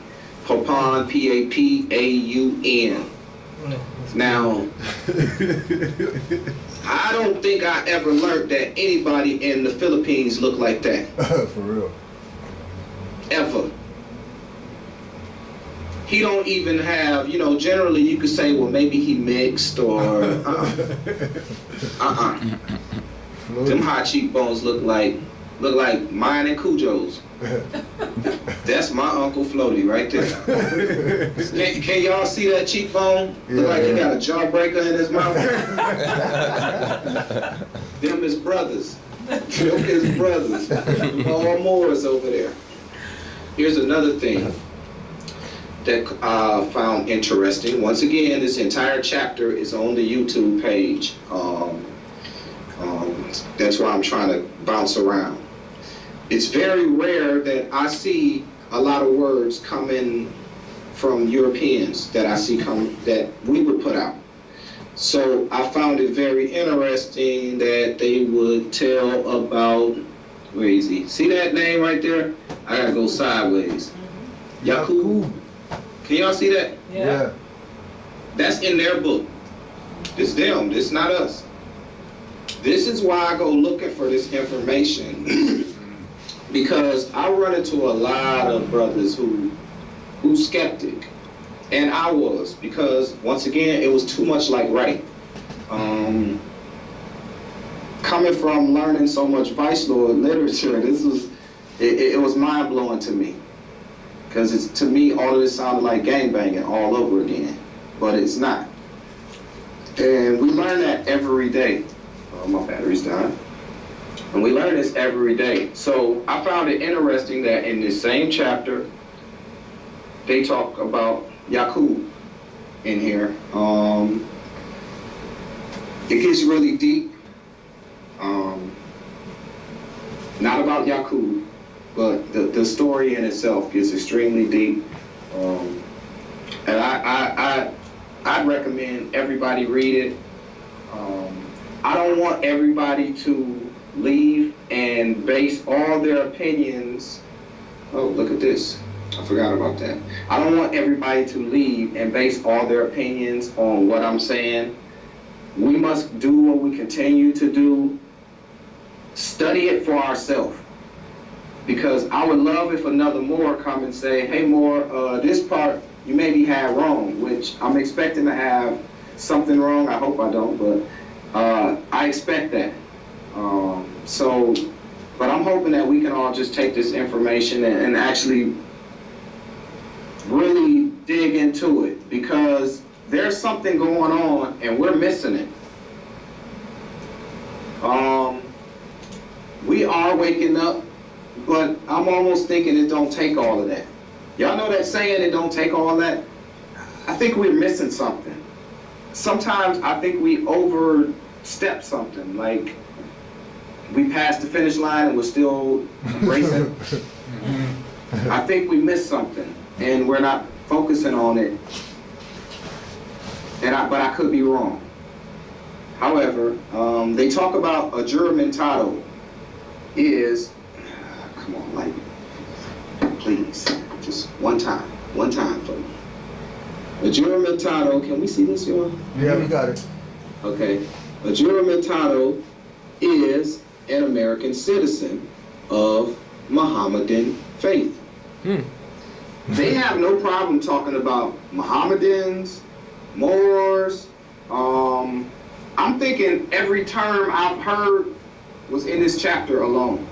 Papan, P-A-P-A-U-N. Now, I don't think I ever learned that anybody in the Philippines looked like that. For real. Ever. He don't even have, generally you could say, well, maybe he mixed or, Them high cheekbones look like mine and Cujo's. That's my Uncle Floaty right there. Can y'all see that cheekbone? Look like he got a jawbreaker in his mouth. Them is brothers. Them is brothers. All Moors over there. Here's another thing that I found interesting. Once again, this entire chapter is on the YouTube page. That's why I'm trying to bounce around. It's very rare that I see a lot of words coming from Europeans that I see that we would put out. So I found it very interesting that they would tell about, where is he? See that name right there? I gotta go sideways. Yakub. Can y'all see that? Yeah. That's in their book. It's them, it's not us. This is why I go looking for this information. Because I run into a lot of brothers who skeptic. And I was, because once again, it was too much like right. Coming from learning so much Vice Lord literature, it was mind blowing to me. Because to me, all of this sounded like gangbanging all over again, but it's not. And we learn that every day. Oh, my battery's dying. And we learn this every day. So I found it interesting that in this same chapter, they talk about Yakub in here. It gets really deep. Not about Yakub, but the story in itself gets extremely deep. And I'd recommend everybody read it. I don't want everybody to leave and base all their opinions. Oh, look at this. I forgot about that. I don't want everybody to leave and base all their opinions on what I'm saying. We must do what we continue to do. Study it for ourselves. Because I would love if another Moor come and say, hey Moor, this part you maybe had wrong, which I'm expecting to have something wrong. I hope I don't, but I expect that. But I'm hoping that we can all just take this information and actually really dig into it, because there's something going on and we're missing it. We are waking up, but I'm almost thinking it don't take all of that. Y'all know that saying, it don't take all that? I think we're missing something. Sometimes I think we overstep something, like we passed the finish line and we're still racing. I think we missed something and we're not focusing on it. But I could be wrong. However, they talk about a juramentado is, come on, like, please, just one time for me. A juramentado, can we see this, y'all? Yeah, we got it. Okay. A juramentado is an American citizen of Mohammedan faith. They have no problem talking about Mohammedans, Moors. I'm thinking every term I've heard was in this chapter alone.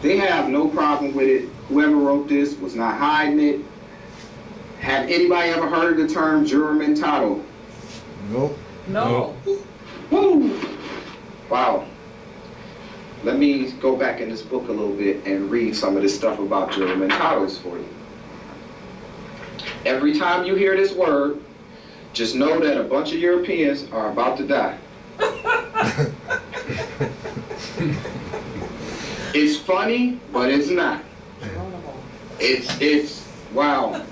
They have no problem with it. Whoever wrote this was not hiding it. Have anybody ever heard the term juramentado? Nope. No. Woo! Wow. Let me go back in this book a little bit and read some of this stuff about juramentados for you. Every time you hear this word, just know that a bunch of Europeans are about to die. It's funny, but it's not. It's wow.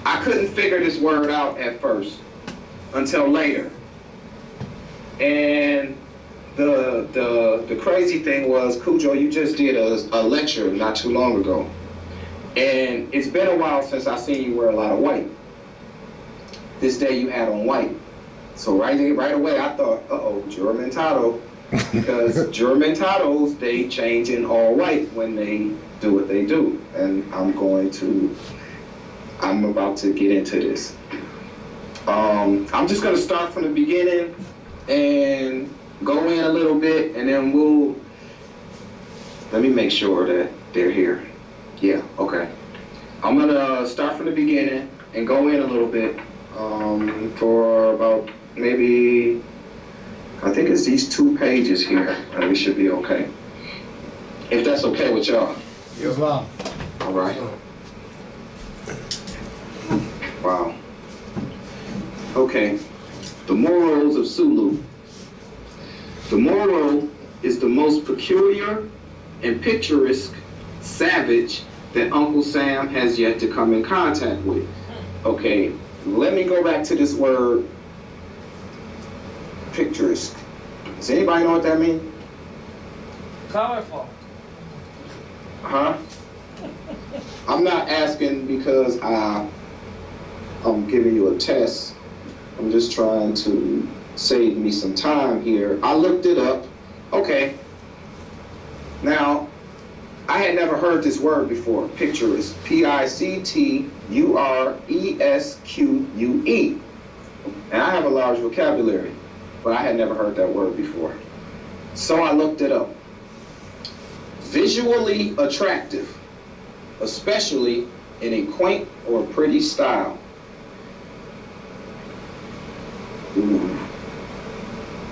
I couldn't figure this word out at first until later. And the crazy thing was, Cujo, you just did a lecture not too long ago. And it's been a while since I seen you wear a lot of white. This day you had on white. So right away I thought, uh-oh, juramentado. Because juramentados, they change in all white when they do what they do. And I'm about to get into this. I'm just gonna start from the beginning and go in a little bit, and then let me make sure that they're here. Yeah, okay. I'm gonna start from the beginning and go in a little bit for about maybe, I think it's these 2 pages here, and we should be okay. If that's okay with y'all. Islam. All right. Wow. Okay. The morals of Sulu. The Moro is the most peculiar and picturesque savage that Uncle Sam has yet to come in contact with. Okay, let me go back to this word, picturesque. Does anybody know what that means? Colorful. Huh? I'm not asking because I'm giving you a test. I'm just trying to save me some time here. I looked it up. Okay. Now, I had never heard this word before, picturesque. Picturesque. And I have a large vocabulary, but I had never heard that word before. So I looked it up. Visually attractive, especially in a quaint or pretty style. Ooh.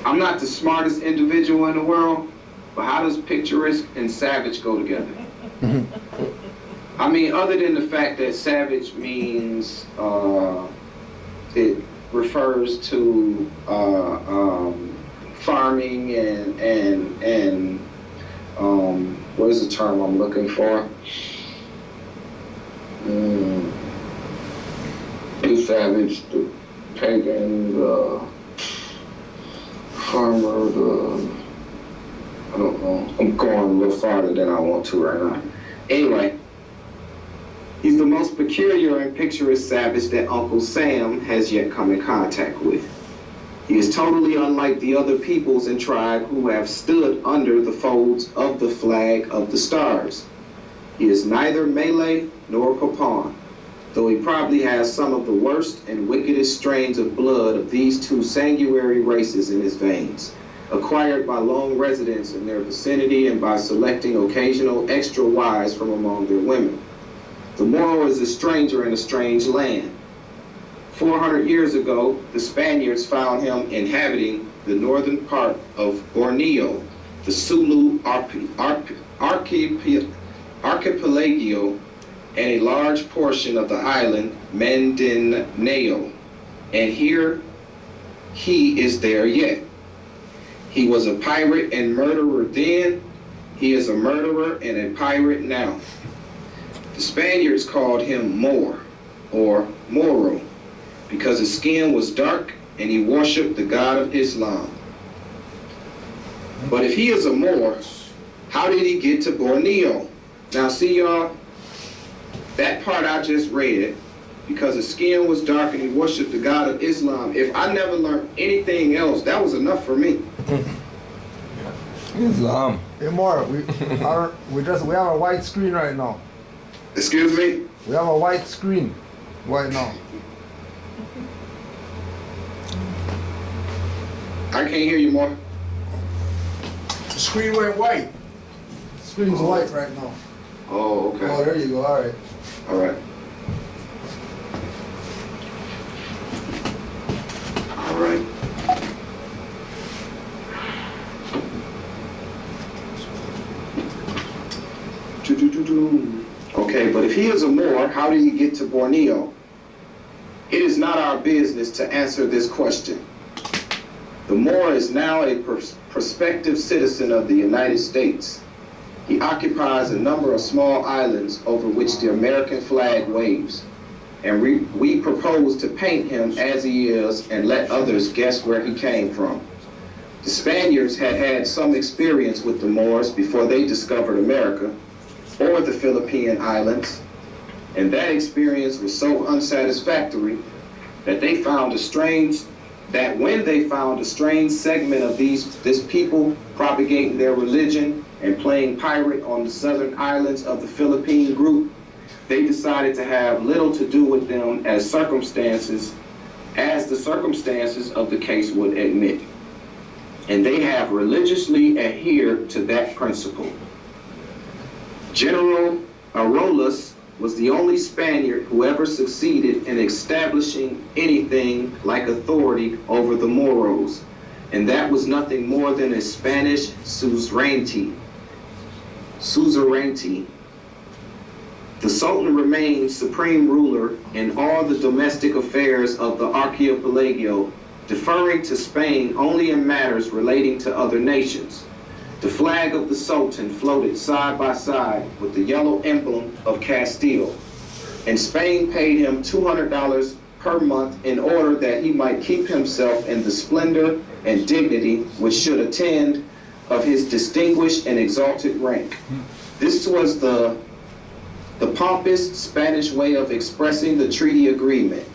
I'm not the smartest individual in the world, but how does picturesque and savage go together? I mean, other than the fact that savage means it refers to farming and what is the term I'm looking for? The savage, the pagan, the farmer, I don't know. I'm going a little farther than I want to right now. Anyway, he's the most peculiar and picturesque savage that Uncle Sam has yet come in contact with. He is totally unlike the other peoples and tribe who have stood under the folds of the flag of the stars. He is neither Malay nor Papuan, though he probably has some of the worst and wickedest strains of blood of these 2 sanguinary races in his veins, acquired by long residence in their vicinity and by selecting occasional extra wives from among their women. The Moro is a stranger in a strange land. 400 years ago, the Spaniards found him inhabiting the northern part of Borneo, the Sulu archipelago, and a large portion of the island Mindanao. And here he is there yet. He was a pirate and murderer then. He is a murderer and a pirate now. The Spaniards called him Moor, or Moro, because his skin was dark and he worshipped the God of Islam. But if he is a Moor, how did he get to Borneo? Now see y'all, that part I just read, because his skin was dark and he worshipped the God of Islam. If I never learned anything else, that was enough for me. Islam. Hey, Maura, we have a white screen right now. Excuse me? We have a white screen right now. I can't hear you more. The screen went white. Screen's white right now. Oh, okay. Oh, there you go. All right. All right. All right. Okay, but if he is a Moor, how did he get to Borneo? It is not our business to answer this question. The Moor is now a prospective citizen of the United States. He occupies a number of small islands over which the American flag waves. And we propose to paint him as he is and let others guess where he came from. The Spaniards had had some experience with the Moors before they discovered America or the Philippine Islands, and that experience was so unsatisfactory that when they found a strange segment of this people propagating their religion and playing pirate on the southern islands of the Philippine group, they decided to have little to do with them as the circumstances of the case would admit. and they have religiously adhered to that principle. General Arolas was the only Spaniard who ever succeeded in establishing anything like authority over the Moros, and that was nothing more than a Spanish suzerainty. The Sultan remained supreme ruler in all the domestic affairs of the archipelago, deferring to Spain only in matters relating to other nations. The flag of the Sultan floated side by side with the yellow emblem of Castile, and Spain paid him $200 per month in order that he might keep himself in the splendor and dignity which should attend of his distinguished and exalted rank. This was the pompous Spanish way of expressing the treaty agreement,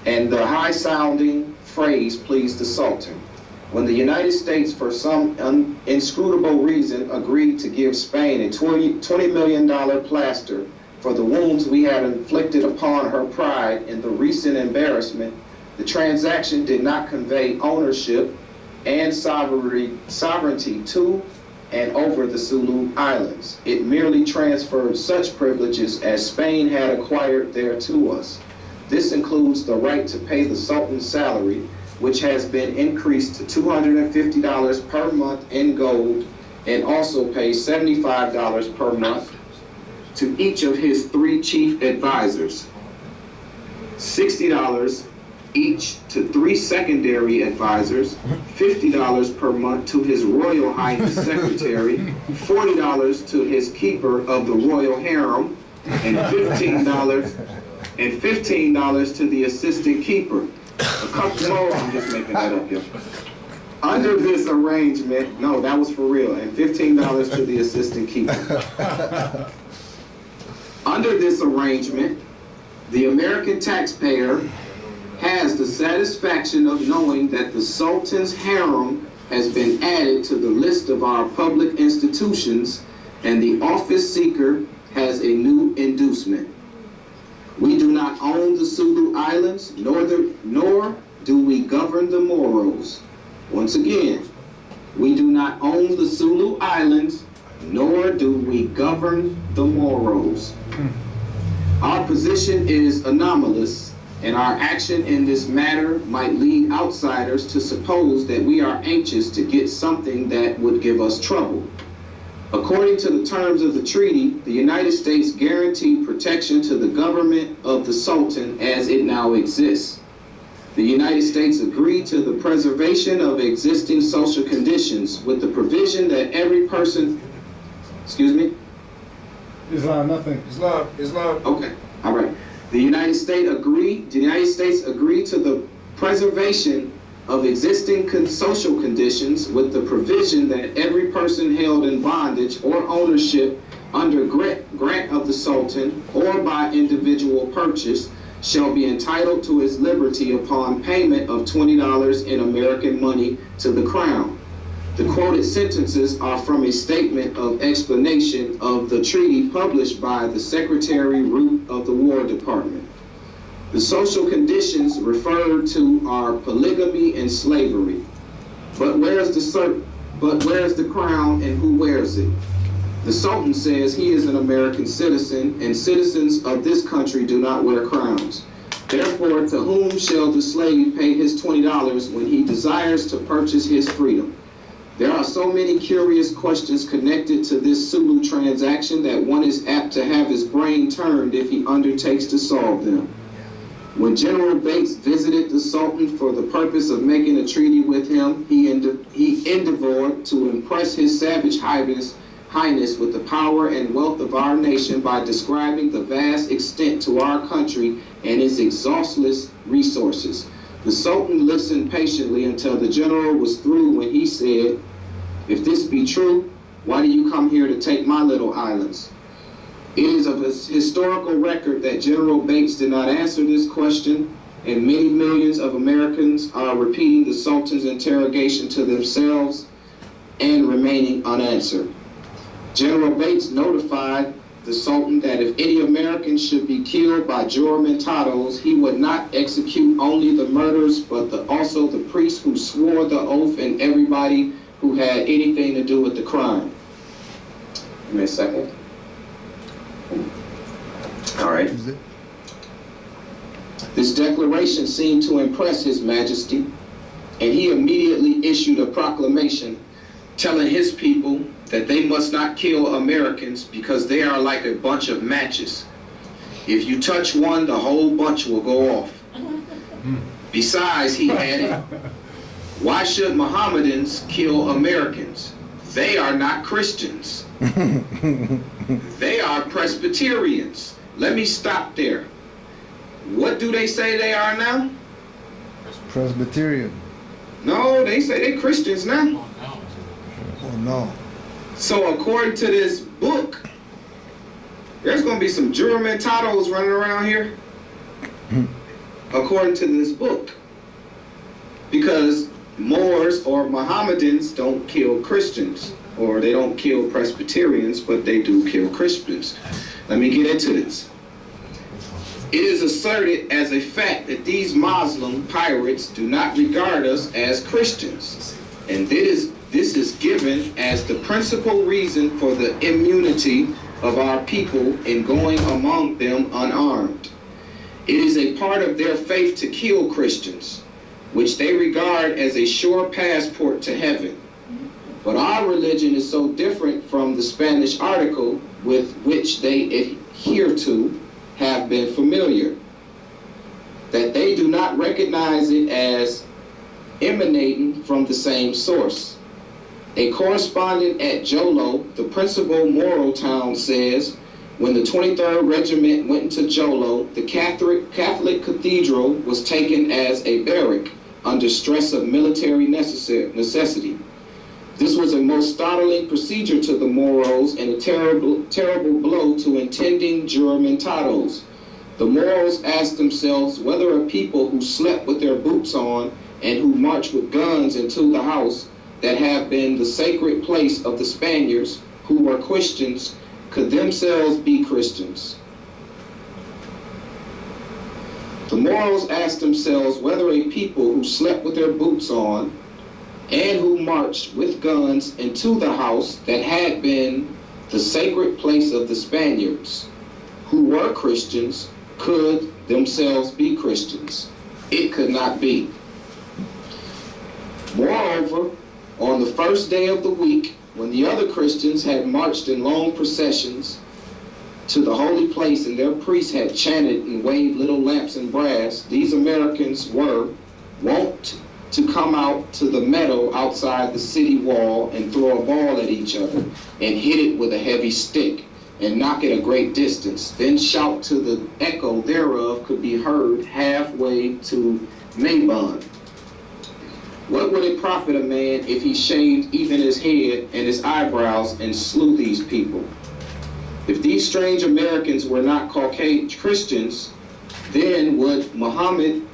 and the high-sounding phrase pleased the Sultan. When the United States, for some inscrutable reason, agreed to give Spain a $20 million plaster for the wounds we had inflicted upon her pride in the recent embarrassment, the transaction did not convey ownership and sovereignty to and over the Sulu Islands. It merely transferred such privileges as Spain had acquired there to us. This includes the right to pay the Sultan's salary, which has been increased to $250 per month in gold, and also pay $75 per month to each of his 3 chief advisors, $60 each to 3 secondary advisors, $50 per month to his Royal Highness Secretary, $40 to his keeper of the Royal Harem, and $15 to the assistant keeper. A couple more, I'm just making that up here. Under this arrangement, no, that was for real, and $15 to the assistant keeper. Under this arrangement, the American taxpayer has the satisfaction of knowing that the Sultan's harem has been added to the list of our public institutions, and the office seeker has a new inducement. We do not own the Sulu Islands, nor do we govern the Moros. Once again, we do not own the Sulu Islands, nor do we govern the Moros. Our position is anomalous, and our action in this matter might lead outsiders to suppose that we are anxious to get something that would give us trouble. According to the terms of the treaty, the United States guaranteed protection to the government of the Sultan as it now exists. The United States agreed to the preservation of existing social conditions with the provision that every person, Islam, nothing. Islam. Okay, all right. The United States agreed to the preservation of existing social conditions with the provision that every person held in bondage or ownership under grant of the Sultan or by individual purchase shall be entitled to his liberty upon payment of $20 in American money to the Crown. The quoted sentences are from a statement of explanation of the treaty published by the Secretary Root of the War Department. The social conditions referred to are polygamy and slavery. But where's the crown and who wears it? The Sultan says he is an American citizen, and citizens of this country do not wear crowns. Therefore, to whom shall the slave pay his $20 when he desires to purchase his freedom? There are so many curious questions connected to this Sulu transaction that one is apt to have his brain turned if he undertakes to solve them. When General Bates visited the Sultan for the purpose of making a treaty with him, he endeavored to impress his savage highness with the power and wealth of our nation by describing the vast extent to our country and its exhaustless resources. The Sultan listened patiently until the general was through when he said, "If this be true, why do you come here to take my little islands?" It is of a historical record that General Bates did not answer this question, and many millions of Americans are repeating the Sultan's interrogation to themselves and remaining unanswered. General Bates notified the Sultan that if any American should be killed by juramentados, he would not execute only the murderers, but also the priests who swore the oath and everybody who had anything to do with the crime. Give me a second. All right. This declaration seemed to impress His Majesty, and he immediately issued a proclamation telling his people that they must not kill Americans because they are like a bunch of matches. If you touch one, the whole bunch will go off. Besides, he added, why should Mohammedans kill Americans? They are not Christians. They are Presbyterians. Let me stop there. What do they say they are now? Presbyterian. No, they say they're Christians now. Oh no. So according to this book, there's going to be some juramentados running around here. According to this book. Because Moors or Mohammedans don't kill Christians. Or they don't kill Presbyterians, but they do kill Christians. Let me get into this. It is asserted as a fact that these Muslim pirates do not regard us as Christians. And this is given as the principal reason for the immunity of our people in going among them unarmed. It is a part of their faith to kill Christians, which they regard as a sure passport to heaven. But our religion is so different from the Spanish article with which they adhere to have been familiar, that they do not recognize it as emanating from the same source. A correspondent at Jolo, the principal Moro town, says, when the 23rd Regiment went into Jolo, the Catholic cathedral was taken as a barrack under stress of military necessity. This was a most startling procedure to the Moros and a terrible blow to intending juramentados. The Moros asked themselves whether a people who slept with their boots on and who marched with guns into the house that have been the sacred place of the Spaniards, who were Christians, could themselves be Christians. The Moros asked themselves whether a people who slept with their boots on and who marched with guns into the house that had been the sacred place of the Spaniards, who were Christians, could themselves be Christians. It could not be. Moreover, on the first day of the week, when the other Christians had marched in long processions to the holy place and their priests had chanted and waved little lamps and brass, these Americans were wont to come out to the meadow outside the city wall and throw a ball at each other and hit it with a heavy stick and knock it a great distance, then shout till the echo thereof could be heard halfway to Maybon. What would it profit a man if he shaved even his head and his eyebrows and slew these people? If these strange Americans were not Caucasian Christians, then would Muhammad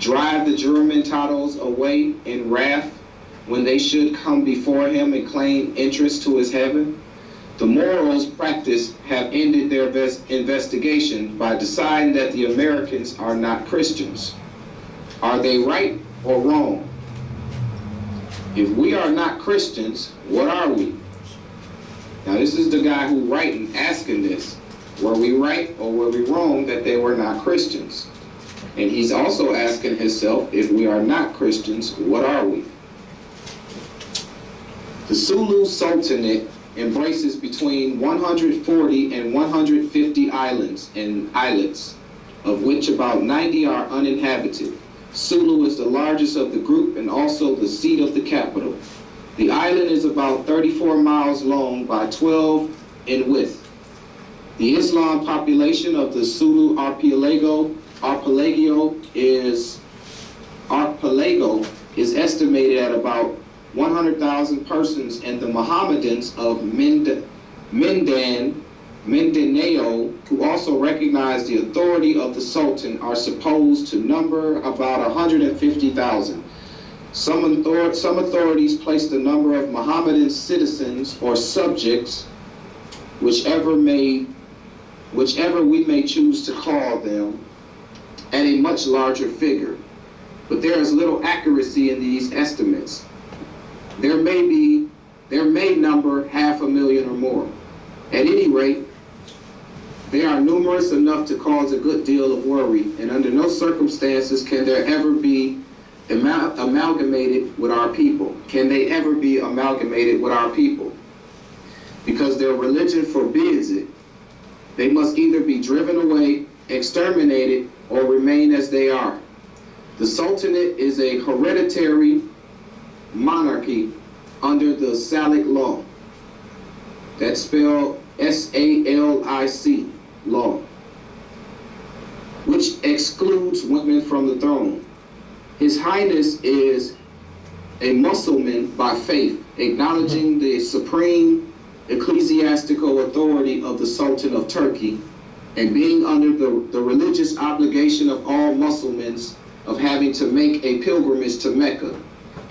drive the juramentados away in wrath when they should come before him and claim entrance to his heaven? The Moros practice have ended their investigation by deciding that the Americans are not Christians. Are they right or wrong? If we are not Christians, what are we? Now this is the guy who writing asking this. Were we right or were we wrong that they were not Christians? And he's also asking himself, if we are not Christians, what are we? The Sulu Sultanate embraces between 140 and 150 islands and islets, of which about 90 are uninhabited. Sulu is the largest of the group and also the seat of the capital. The island is about 34 miles long by 12 in width. The Islam population of the Sulu archipelago is estimated at about 100,000 persons, and the Mohammedans of Mindanao, who also recognize the authority of the Sultan, are supposed to number about 150,000. Some authorities place the number of Mohammedan citizens or subjects whichever we may choose to call them, at a much larger figure. But there is little accuracy in these estimates. There may number 500,000 or more. At any rate, they are numerous enough to cause a good deal of worry, and under no circumstances can there ever be amalgamated with our people. Can they ever be amalgamated with our people? Because their religion forbids it. They must either be driven away, exterminated, or remain as they are. The Sultanate is a hereditary monarchy under the Salic law. That's spelled S-A-L-I-C, law, which excludes women from the throne. His Highness is a Muslim by faith, acknowledging the supreme ecclesiastical authority of the Sultan of Turkey, and being under the religious obligation of all Muslims of having to make a pilgrimage to Mecca.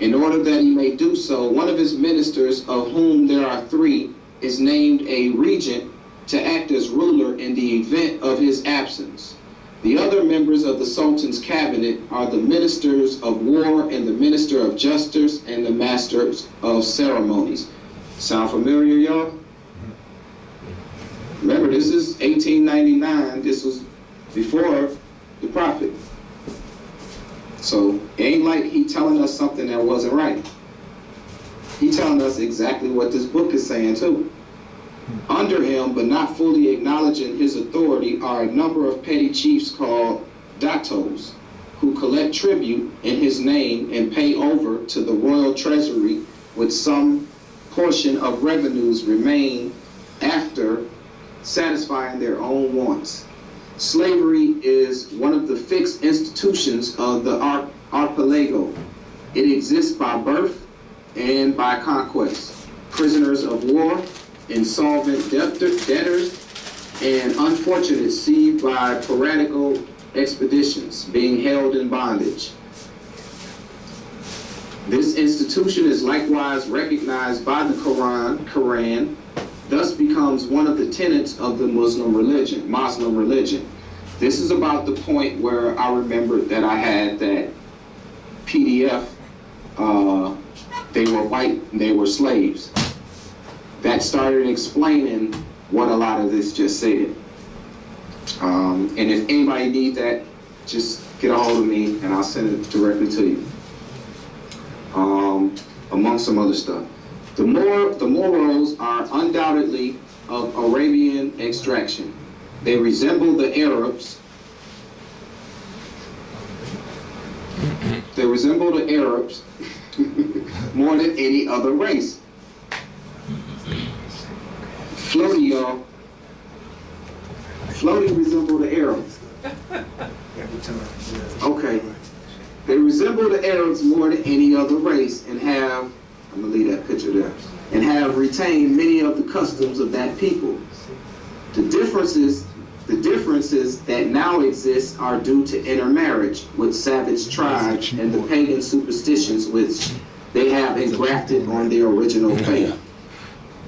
In order that he may do so, one of his ministers, of whom there are 3, is named a regent to act as ruler in the event of his absence. The other members of the Sultan's cabinet are the ministers of war and the minister of justice and the masters of ceremonies. Sound familiar, y'all? Remember, this is 1899. This was before the prophet. So it ain't like he telling us something that wasn't right. He telling us exactly what this book is saying too. Under him, but not fully acknowledging his authority, are a number of petty chiefs called datos, who collect tribute in his name and pay over to the royal treasury, with some portion of revenues remain after satisfying their own wants. Slavery is one of the fixed institutions of the archipelago. It exists by birth and by conquest. Prisoners of war, insolvent debtors, and unfortunate seized by piratical expeditions, being held in bondage. This institution is likewise recognized by the Quran, thus becomes one of the tenets of the Muslim religion. This is about the point where I remembered that I had that PDF, they were white, they were slaves. That started explaining what a lot of this just said. And if anybody needs that, just get a hold of me and I'll send it directly to you. Among some other stuff. The Moros are undoubtedly of Arabian extraction. They resemble the Arabs. They resemble the Arabs more than any other race. Floaty, y'all. Floaty resemble the Arabs. Okay. They resemble the Arabs more than any other race and have, I'm gonna leave that picture there, and have retained many of the customs of that people. The differences that now exist are due to intermarriage with savage tribes and the pagan superstitions which they have engrafted on their original faith.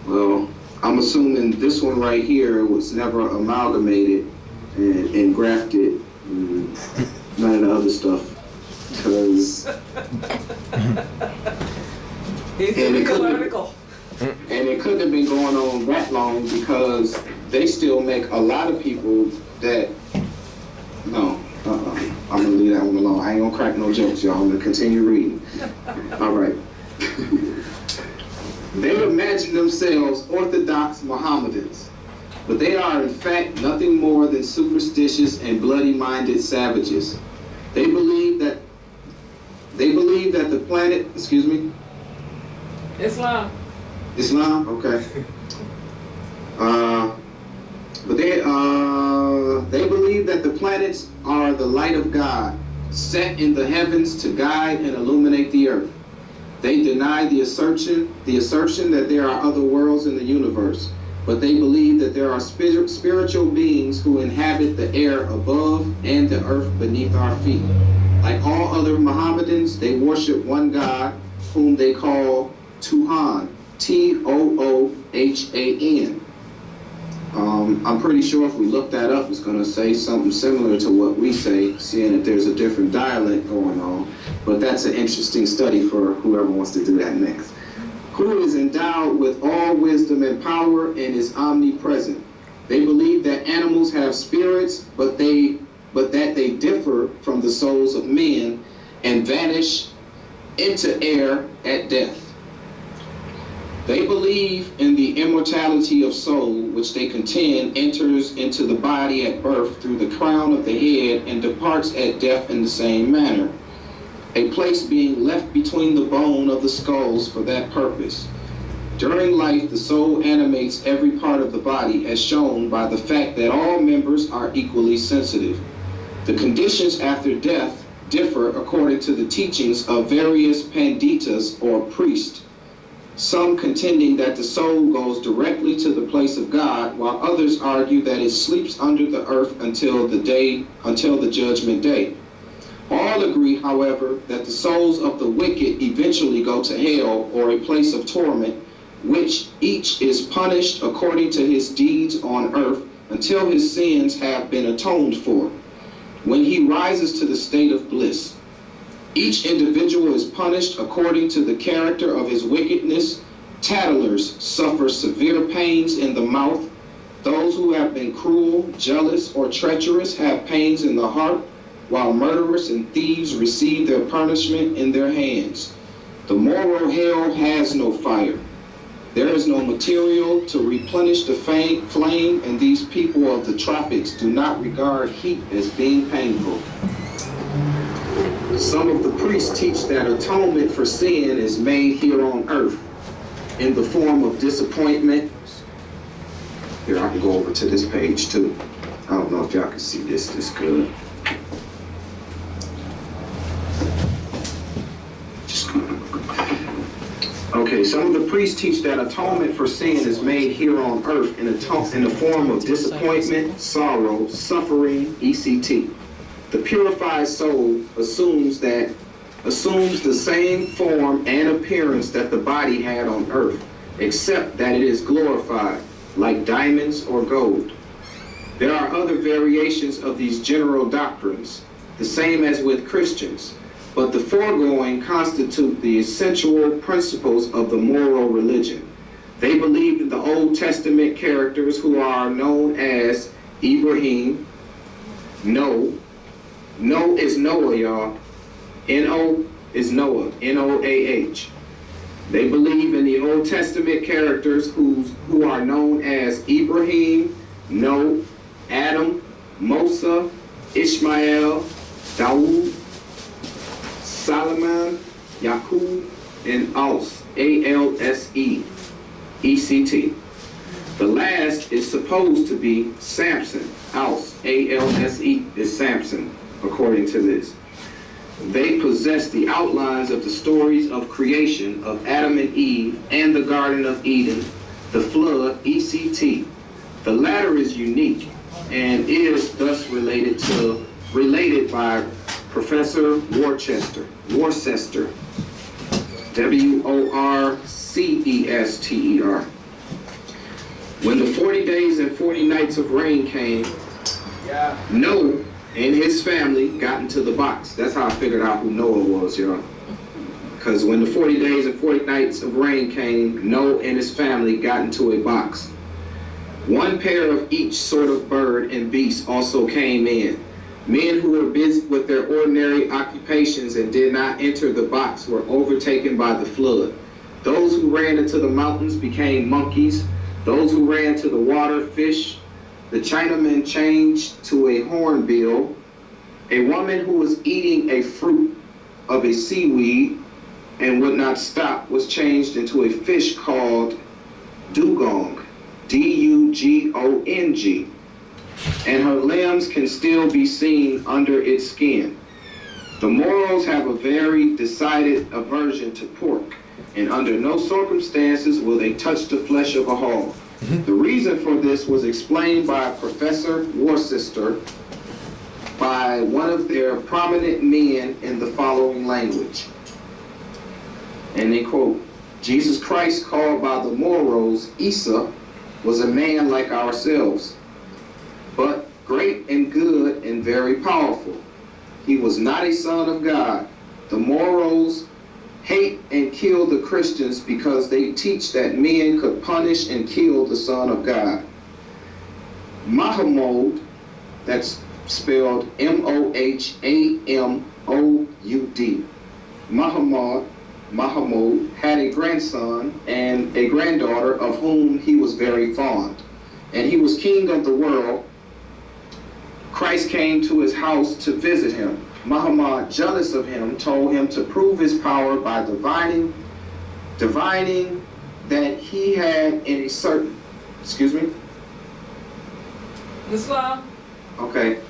Well, I'm assuming this one right here was never amalgamated and engrafted, and none of the other stuff, because It's a legal article. And it couldn't have been going on that long because they still make a lot of people that, no, I'm gonna leave that one alone. I ain't gonna crack no jokes, y'all. I'm gonna continue reading. All right. They imagine themselves Orthodox Mohammedans, but they are in fact nothing more than superstitious and bloody-minded savages. They believe that the planet, excuse me? Islam. Islam? Okay. But they believe that the planets are the light of God, set in the heavens to guide and illuminate the earth. They deny the assertion that there are other worlds in the universe, but they believe that there are spiritual beings who inhabit the air above and the earth beneath our feet. Like all other Mohammedans, they worship one God, whom they call Tuhan, T-O-O-H-A-N. I'm pretty sure if we look that up, it's going to say something similar to what we say, seeing that there's a different dialect going on. But that's an interesting study for whoever wants to do that next. Who is endowed with all wisdom and power and is omnipresent. They believe that animals have spirits, but that they differ from the souls of men and vanish into air at death. They believe in the immortality of soul, which they contend enters into the body at birth through the crown of the head and departs at death in the same manner, a place being left between the bone of the skulls for that purpose. During life, the soul animates every part of the body, as shown by the fact that all members are equally sensitive. The conditions after death differ according to the teachings of various panditas or priests, some contending that the soul goes directly to the place of God, while others argue that it sleeps under the earth until the judgment day. All agree, however, that the souls of the wicked eventually go to hell, or a place of torment, which each is punished according to his deeds on earth until his sins have been atoned for, when he rises to the state of bliss. Each individual is punished according to the character of his wickedness. Tattlers suffer severe pains in the mouth. Those who have been cruel, jealous, or treacherous have pains in the heart, while murderers and thieves receive their punishment in their hands. The moral hell has no fire. There is no material to replenish the flame, and these people of the tropics do not regard heat as being painful. Some of the priests teach that atonement for sin is made here on earth in the form of disappointment. Here, I can go over to this page too. I don't know if y'all can see this good. Okay, some of the priests teach that atonement for sin is made here on earth in the form of disappointment, sorrow, suffering, etc. The purified soul assumes the same form and appearance that the body had on earth, except that it is glorified, like diamonds or gold. There are other variations of these general doctrines, the same as with Christians, but the foregoing constitute the essential principles of the moral religion. They believe in the Old Testament characters who are known as Ibrahim, Noah is Noah, y'all. N-O is Noah, N-O-A-H. They believe in the Old Testament characters who are known as Ibrahim, Noah, Adam, Moses, Ishmael, Dawood, Solomon, Yaqub, and Aus, A-L-S-E, E-C-T. The last is supposed to be Samson, Aus, A-L-S-E is Samson, according to this. They possess the outlines of the stories of creation of Adam and Eve and the Garden of Eden, the flood, ECT. The latter is unique and is thus related by Professor Worcester, W-O-R-C-E-S-T-E-R. When the 40 days and 40 nights of rain came, Noah and his family got into the box. That's how I figured out who Noah was, y'all. Because when the 40 days and 40 nights of rain came, Noah and his family got into a box. One pair of each sort of bird and beast also came in. Men who were busy with their ordinary occupations and did not enter the box were overtaken by the flood. Those who ran into the mountains became monkeys. Those who ran to the water, fish. The Chinaman changed to a hornbill. A woman who was eating a fruit of a seaweed and would not stop was changed into a fish called dugong, D-U-G-O-N-G, and her limbs can still be seen under its skin. The Moros have a very decided aversion to pork, and under no circumstances will they touch the flesh of a hog. The reason for this was explained by Professor Worcester by one of their prominent men in the following language. And they quote, Jesus Christ, called by the Moros Isa, was a man like ourselves, but great and good and very powerful. He was not a son of God. The Moros hate and kill the Christians because they teach that men could punish and kill the Son of God. Mahmoud, that's spelled M-O-H-A-M-O-U-D. Mahmoud had a grandson and a granddaughter of whom he was very fond. And he was king of the world. Christ came to his house to visit him. Muhammad, jealous of him, told him to prove his power by divining that he had in a certain, Islam. Okay.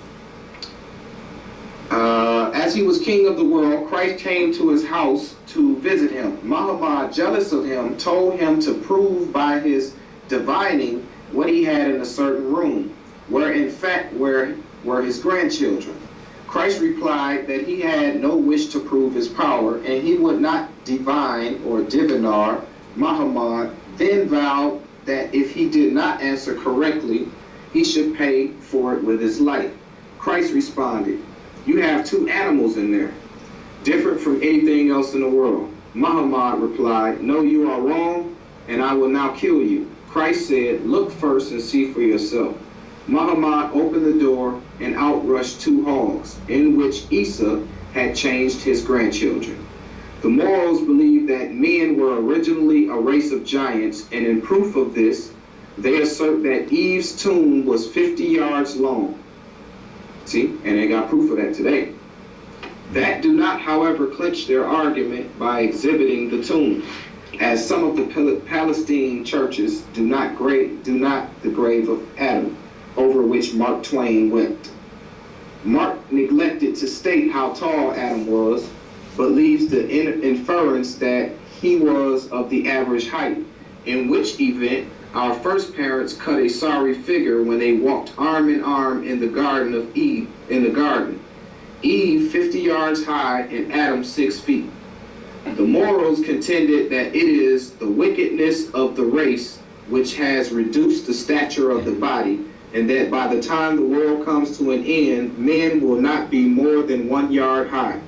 As he was king of the world, Christ came to his house to visit him. Muhammad, jealous of him, told him to prove by his divining what he had in a certain room, where in fact were his grandchildren. Christ replied that he had no wish to prove his power, and he would not divine or divinar. Muhammad then vowed that if he did not answer correctly, he should pay for it with his life. Christ responded, "You have two animals in there, different from anything else in the world." Muhammad replied, "No, you are wrong, and I will now kill you." Christ said, "Look first and see for yourself." Muhammad opened the door, and out rushed two hogs, in which Isa had changed his grandchildren. The Moros believed that men were originally a race of giants, and in proof of this, they assert that Eve's tomb was 50 yards long. See, and they got proof of that today. That do not, however, clinch their argument by exhibiting the tomb, as some of the Palestine churches do not the grave of Adam, over which Mark Twain wept. Mark neglected to state how tall Adam was, but leaves the inference that he was of the average height, in which event our first parents cut a sorry figure when they walked arm in arm in the garden of Eve, Eve 50 yards high and Adam 6 feet. The Moros contended that it is the wickedness of the race which has reduced the stature of the body, and that by the time the world comes to an end, men will not be more than 1 yard high.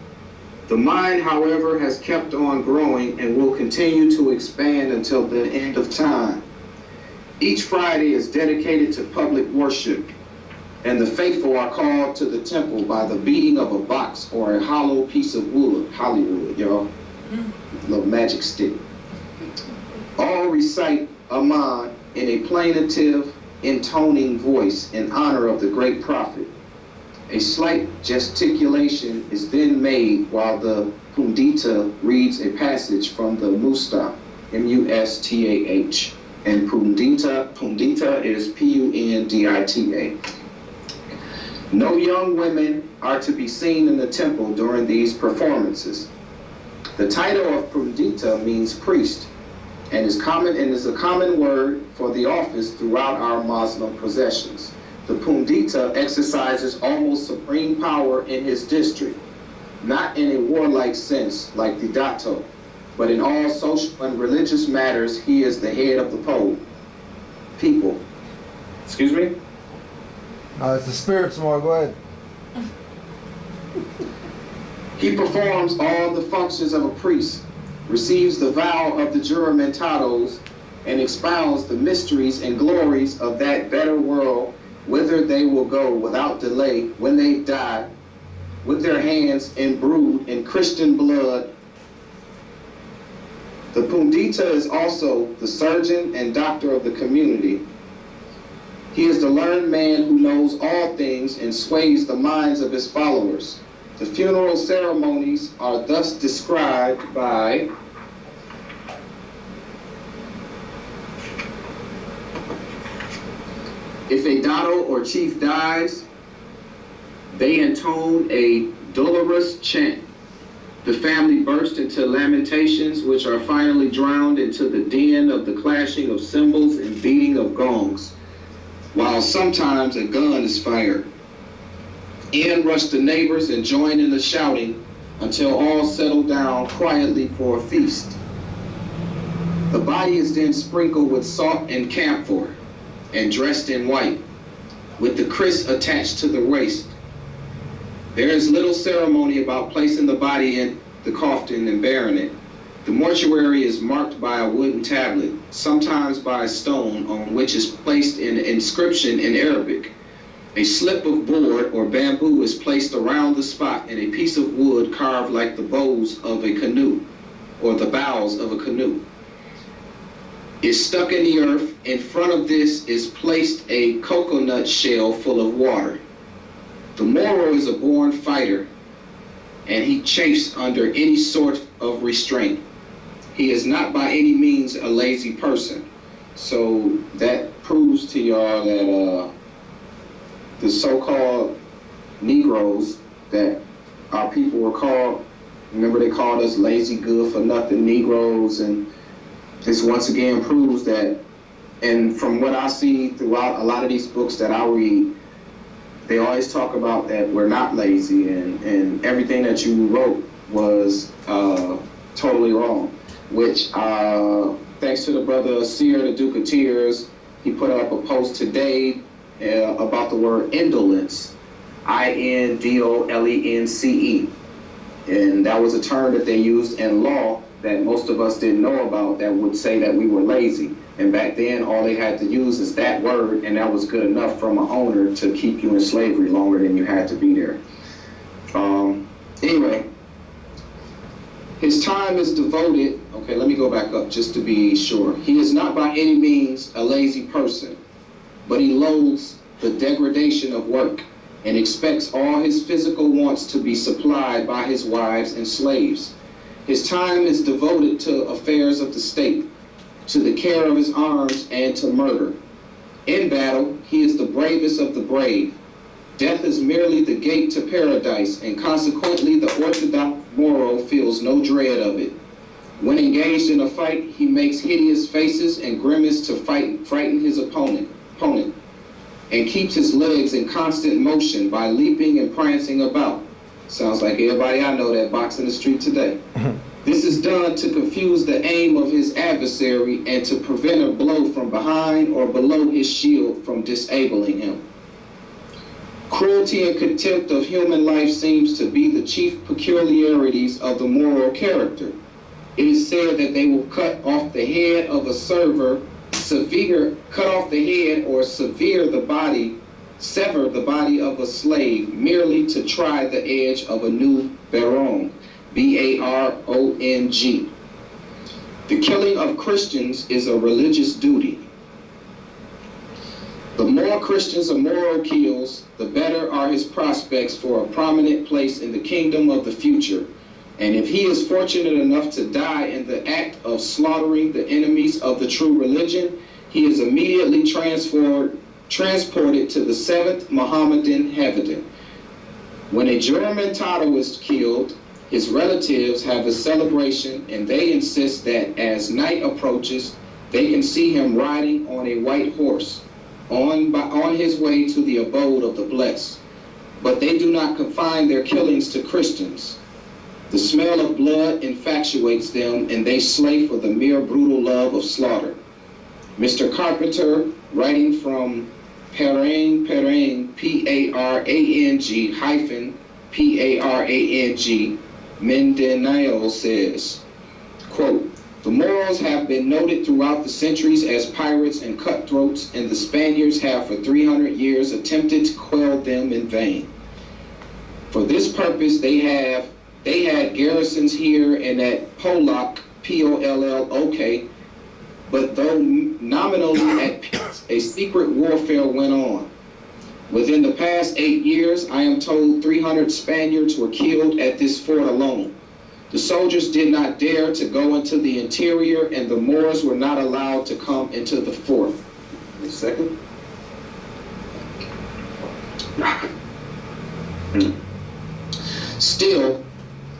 The mind, however, has kept on growing and will continue to expand until the end of time. Each Friday is dedicated to public worship, and the faithful are called to the temple by the beating of a box or a hollow piece of wood, Hollywood, y'all, little magic stick. All recite Aman in a plaintive, intoning voice in honor of the great prophet. A slight gesticulation is then made while the Pundita reads a passage from the Mustah, M-U-S-T-A-H, and Pundita is P-U-N-D-I-T-A. No young women are to be seen in the temple during these performances. The title of Pundita means priest, and is a common word for the office throughout our Muslim possessions. The Pundita exercises almost supreme power in his district, not in a warlike sense like the Dato, but in all social and religious matters he is the head of the people. Excuse me? It's the spirits more, go ahead. He performs all the functions of a priest, receives the vow of the juramentados, and expounds the mysteries and glories of that better world, whither they will go without delay when they die, with their hands imbrued in Christian blood. The Pundita is also the surgeon and doctor of the community. He is the learned man who knows all things and sways the minds of his followers. The funeral ceremonies are thus described by if a Dato or chief dies, they intone a dolorous chant. The family burst into lamentations, which are finally drowned into the din of the clashing of cymbals and beating of gongs, while sometimes a gun is fired. In rush the neighbors and join in the shouting until all settle down quietly for a feast. The body is then sprinkled with salt and camphor. and dressed in white, with the kris attached to the waist. There is little ceremony about placing the body in the coffin and burying it. The mortuary is marked by a wooden tablet, sometimes by a stone, on which is placed an inscription in Arabic. A slip of board or bamboo is placed around the spot, and a piece of wood carved like the bows of a canoe, or the bows of a canoe, is stuck in the earth. In front of this is placed a coconut shell full of water. The Moro is a born fighter, and he chafes under any sort of restraint. He is not by any means a lazy person. So that proves to y'all that the so-called Negroes that our people were called, remember they called us lazy, good for nothing Negroes, and this once again proves that, and from what I see throughout a lot of these books that I read, they always talk about that we're not lazy, and everything that you wrote was totally wrong, which thanks to the brother Seer, the Duke of Tears, he put up a post today about the word indolence, I-N-D-O-L-E-N-C-E, and that was a term that they used in law that most of us didn't know about, that would say that we were lazy. And back then, all they had to use is that word, and that was good enough from an owner to keep you in slavery longer than you had to be there. Anyway, his time is devoted, okay, let me go back up just to be sure. He is not by any means a lazy person, but he loathes the degradation of work and expects all his physical wants to be supplied by his wives and slaves. His time is devoted to affairs of the state, to the care of his arms, and to murder. In battle, he is the bravest of the brave. Death is merely the gate to paradise, and consequently the orthodox Moro feels no dread of it. When engaged in a fight, he makes hideous faces and grimace to frighten his opponent, and keeps his legs in constant motion by leaping and prancing about. Sounds like everybody I know that box in the street today. This is done to confuse the aim of his adversary and to prevent a blow from behind or below his shield from disabling him. Cruelty and contempt of human life seems to be the chief peculiarities of the Moro character. It is said that they will cut off the head of a sever the body of a slave merely to try the edge of a new barong, B-A-R-O-N-G. The killing of Christians is a religious duty. The more Christians a Moro kills, the better are his prospects for a prominent place in the kingdom of the future. And if he is fortunate enough to die in the act of slaughtering the enemies of the true religion, he is immediately transported to the seventh Mohammedan heaven. When a Juramentado is killed, his relatives have a celebration, and they insist that as night approaches, they can see him riding on a white horse on his way to the abode of the blessed. But they do not confine their killings to Christians. The smell of blood infatuates them, and they slay for the mere brutal love of slaughter. Mr. Carpenter, writing from Parang, P-A-R-A-N-G hyphen P-A-R-A-N-G, Mindanao says, quote, "The Moros have been noted throughout the centuries as pirates and cutthroats, and the Spaniards have for 300 years attempted to quell them in vain. For this purpose they had garrisons here and at Pollock, P-O-L-L-O-K, but though nominally at peace, a secret warfare went on. Within the past 8 years, I am told 300 Spaniards were killed at this fort alone. The soldiers did not dare to go into the interior, and the Moors were not allowed to come into the fort." Wait a second. Still,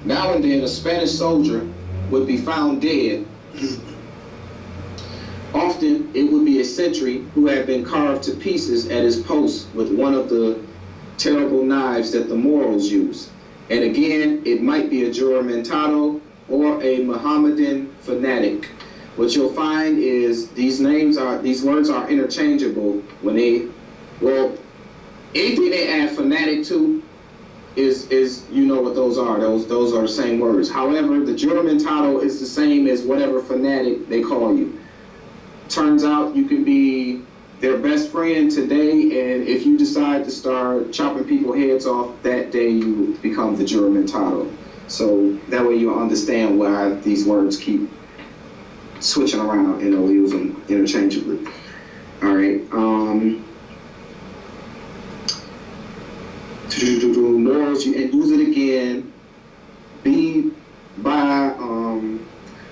now and then a Spanish soldier would be found dead. Often it would be a sentry who had been carved to pieces at his post with one of the terrible knives that the Moros use. And again, it might be a Juramentado or a Mohammedan fanatic. what you'll find is these words are interchangeable when anything they add fanatic to is you know what those are. Those are the same words. However, the juramentado is the same as whatever fanatic they call you. Turns out you can be their best friend today, and if you decide to start chopping people's heads off, that day you become the juramentado. So that way you'll understand why these words keep switching around and they'll use them interchangeably. All right. Morals, and use it again.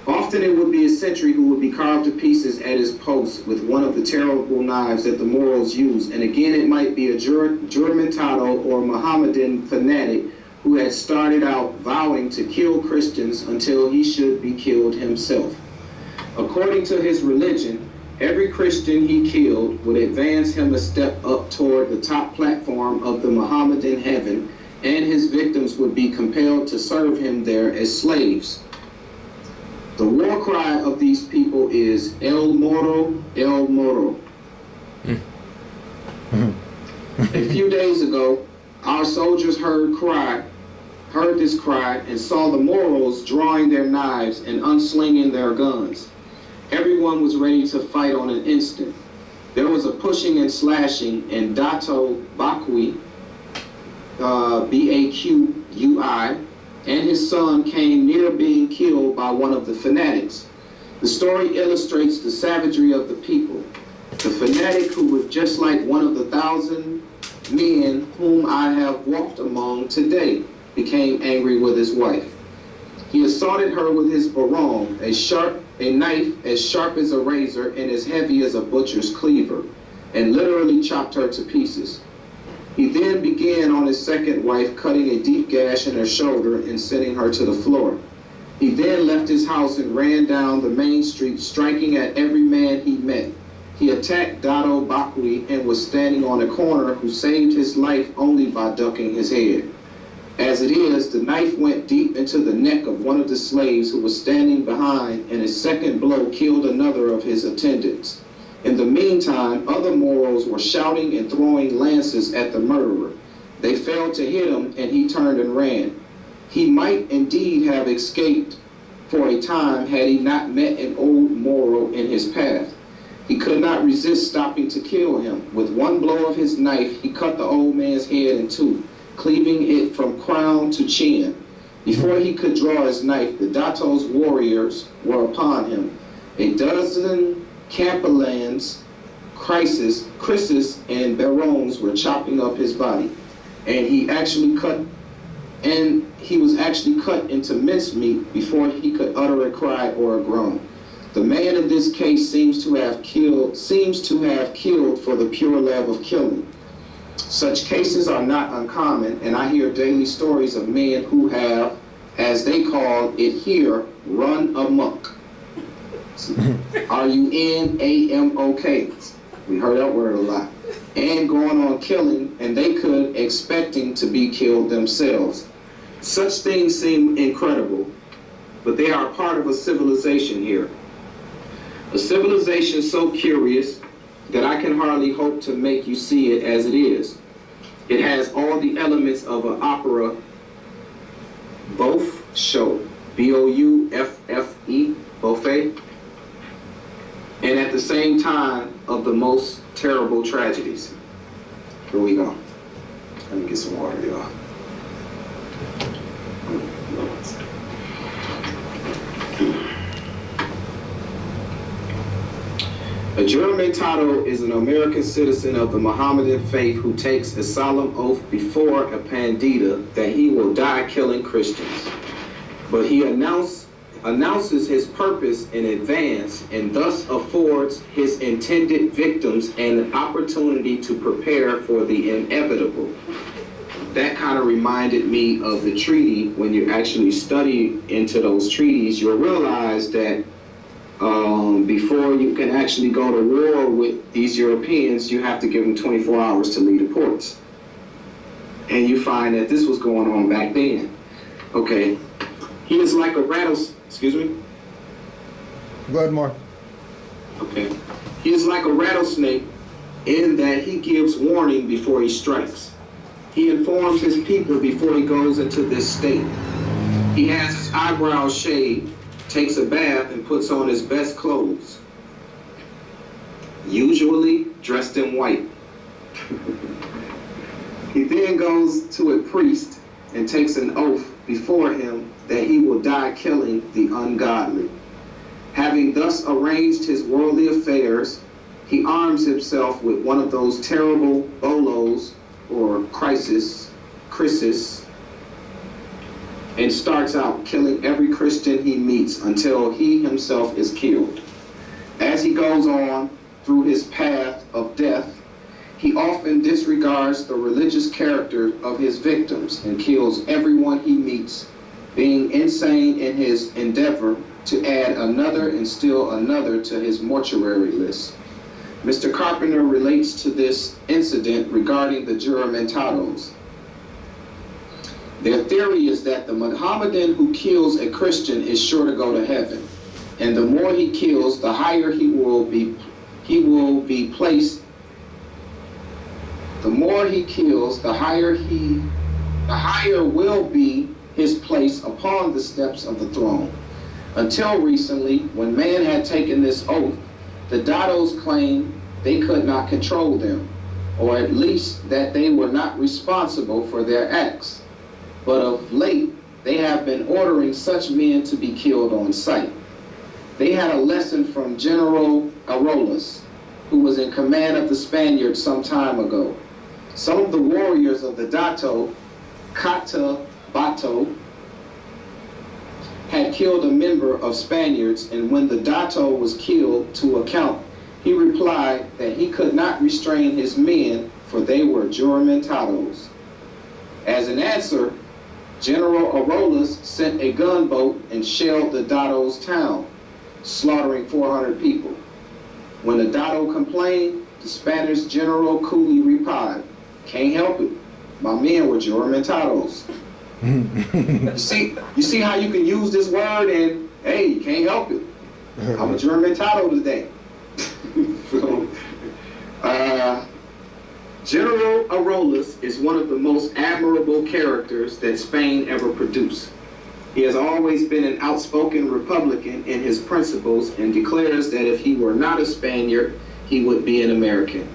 Often it would be a sentry who would be carved to pieces at his post with one of the terrible knives that the Moors use. And again, it might be a juramentado or Mohammedan fanatic who had started out vowing to kill Christians until he should be killed himself. According to his religion, every Christian he killed would advance him a step up toward the top platform of the Mohammedan heaven, and his victims would be compelled to serve him there as slaves. The war cry of these people is El Moro, El Moro. A few days ago, our soldiers heard this cry and saw the Moros drawing their knives and unslinging their guns. Everyone was ready to fight on an instant. There was a pushing and slashing, and Dato Bakui, B-A-Q-U-I, and his son came near being killed by one of the fanatics. The story illustrates the savagery of the people. The fanatic, who was just like one of the 1,000 men whom I have walked among today, became angry with his wife. He assaulted her with his barong, a knife as sharp as a razor and as heavy as a butcher's cleaver, and literally chopped her to pieces. He then began on his second wife, cutting a deep gash in her shoulder and sending her to the floor. He then left his house and ran down the main street, striking at every man he met. He attacked Dato Bakui and was standing on a corner, who saved his life only by ducking his head. As it is, the knife went deep into the neck of one of the slaves who was standing behind, and his second blow killed another of his attendants. In the meantime, other Moros were shouting and throwing lances at the murderer. They failed to hit him, and he turned and ran. He might indeed have escaped for a time had he not met an old Moro in his path. He could not resist stopping to kill him. With one blow of his knife, he cut the old man's head in two, cleaving it from crown to chin. Before he could draw his knife, the Dato's warriors were upon him. A dozen Campalans, Chrysis, and Barons were chopping up his body, and he was actually cut into mincemeat before he could utter a cry or a groan. The man in this case seems to have killed for the pure love of killing. Such cases are not uncommon, and I hear daily stories of men who have, as they call it here, run amok. R-U-N-A-M-O-K. We heard that word a lot. And going on killing, and they could expecting to be killed themselves. Such things seem incredible, but they are part of a civilization here. A civilization so curious that I can hardly hope to make you see it as it is. It has all the elements of an opera bouffe show, B-O-U-F-F-E, buffet, and at the same time of the most terrible tragedies. Here we go. Let me get some water, y'all. A juramentado is an American citizen of the Mohammedan faith who takes a solemn oath before a pandita that he will die killing Christians. But he announces his purpose in advance and thus affords his intended victims an opportunity to prepare for the inevitable. That kind of reminded me of the treaty. When you actually study into those treaties, you'll realize that before you can actually go to war with these Europeans, you have to give them 24 hours to leave the ports. And you find that this was going on back then. Okay. He is like a rattlesnake. Excuse me? Go ahead, Mark. Okay. He is like a rattlesnake in that he gives warning before he strikes. He informs his people before he goes into this state. He has his eyebrows shaved, takes a bath, and puts on his best clothes, usually dressed in white. He then goes to a priest and takes an oath before him that he will die killing the ungodly. Having thus arranged his worldly affairs, he arms himself with one of those terrible bolos or krisis, and starts out killing every Christian he meets until he himself is killed. As he goes on through his path of death, he often disregards the religious character of his victims and kills everyone he meets, being insane in his endeavor to add another and still another to his mortuary list. Mr. Carpenter relates to this incident regarding the juramentados. Their theory is that the Mohammedan who kills a Christian is sure to go to heaven, and the more he kills, the higher he will be placed. The more he kills, the higher will be his place upon the steps of the throne. Until recently, when man had taken this oath, the Dados claimed they could not control them, or at least that they were not responsible for their acts. But of late, they have been ordering such men to be killed on sight. They had a lesson from General Arolas, who was in command of the Spaniards some time ago. Some of the warriors of the Dato, Cotabato, had killed a member of Spaniards, and when the Dato was killed to account, he replied that he could not restrain his men, for they were juramentados. As an answer, General Arolas sent a gunboat and shelled the Dato's town, slaughtering 400 people. When the Dato complained, the Spanish general coolly replied, "Can't help it. My men were juramentados." You see how you can use this word and, hey, you can't help it. I'm a juramentado today. So, General Arolas is one of the most admirable characters that Spain ever produced. He has always been an outspoken Republican in his principles and declares that if he were not a Spaniard, he would be an American.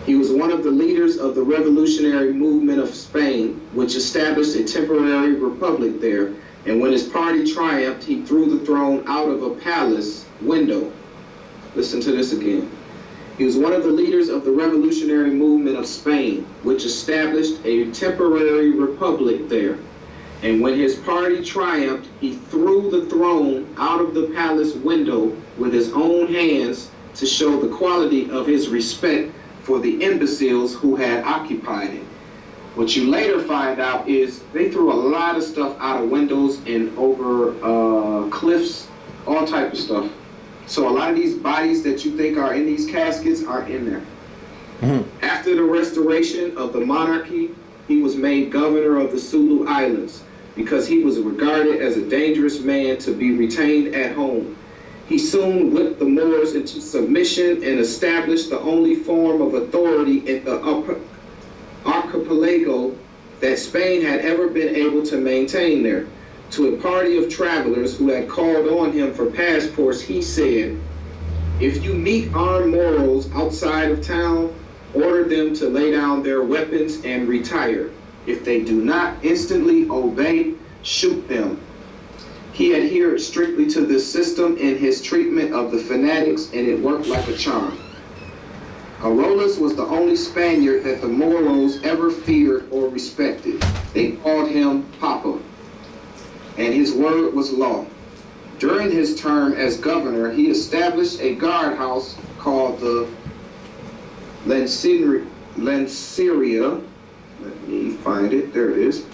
He was one of the leaders of the revolutionary movement of Spain, which established a temporary republic there, and when his party triumphed, he threw the throne out of a palace window. Listen to this again. He was one of the leaders of the revolutionary movement of Spain, which established a temporary republic there. And when his party triumphed, he threw the throne out of the palace window with his own hands to show the quality of his respect for the imbeciles who had occupied it. What you later find out is they threw a lot of stuff out of windows and over cliffs, all type of stuff. So a lot of these bodies that you think are in these caskets are in there. After the restoration of the monarchy, he was made governor of the Sulu Islands because he was regarded as a dangerous man to be retained at home. He soon whipped the Moors into submission and established the only form of authority in the archipelago that Spain had ever been able to maintain there. To a party of travelers who had called on him for passports, he said, "If you meet armed Moros outside of town, order them to lay down their weapons and retire. If they do not instantly obey, shoot them." He adhered strictly to this system in his treatment of the fanatics, and it worked like a charm. Arolas was the only Spaniard that the Moros ever feared or respected. They called him Papa, and his word was law. During his term as governor, he established a guardhouse called the Lanceria. Let me find it, there it is.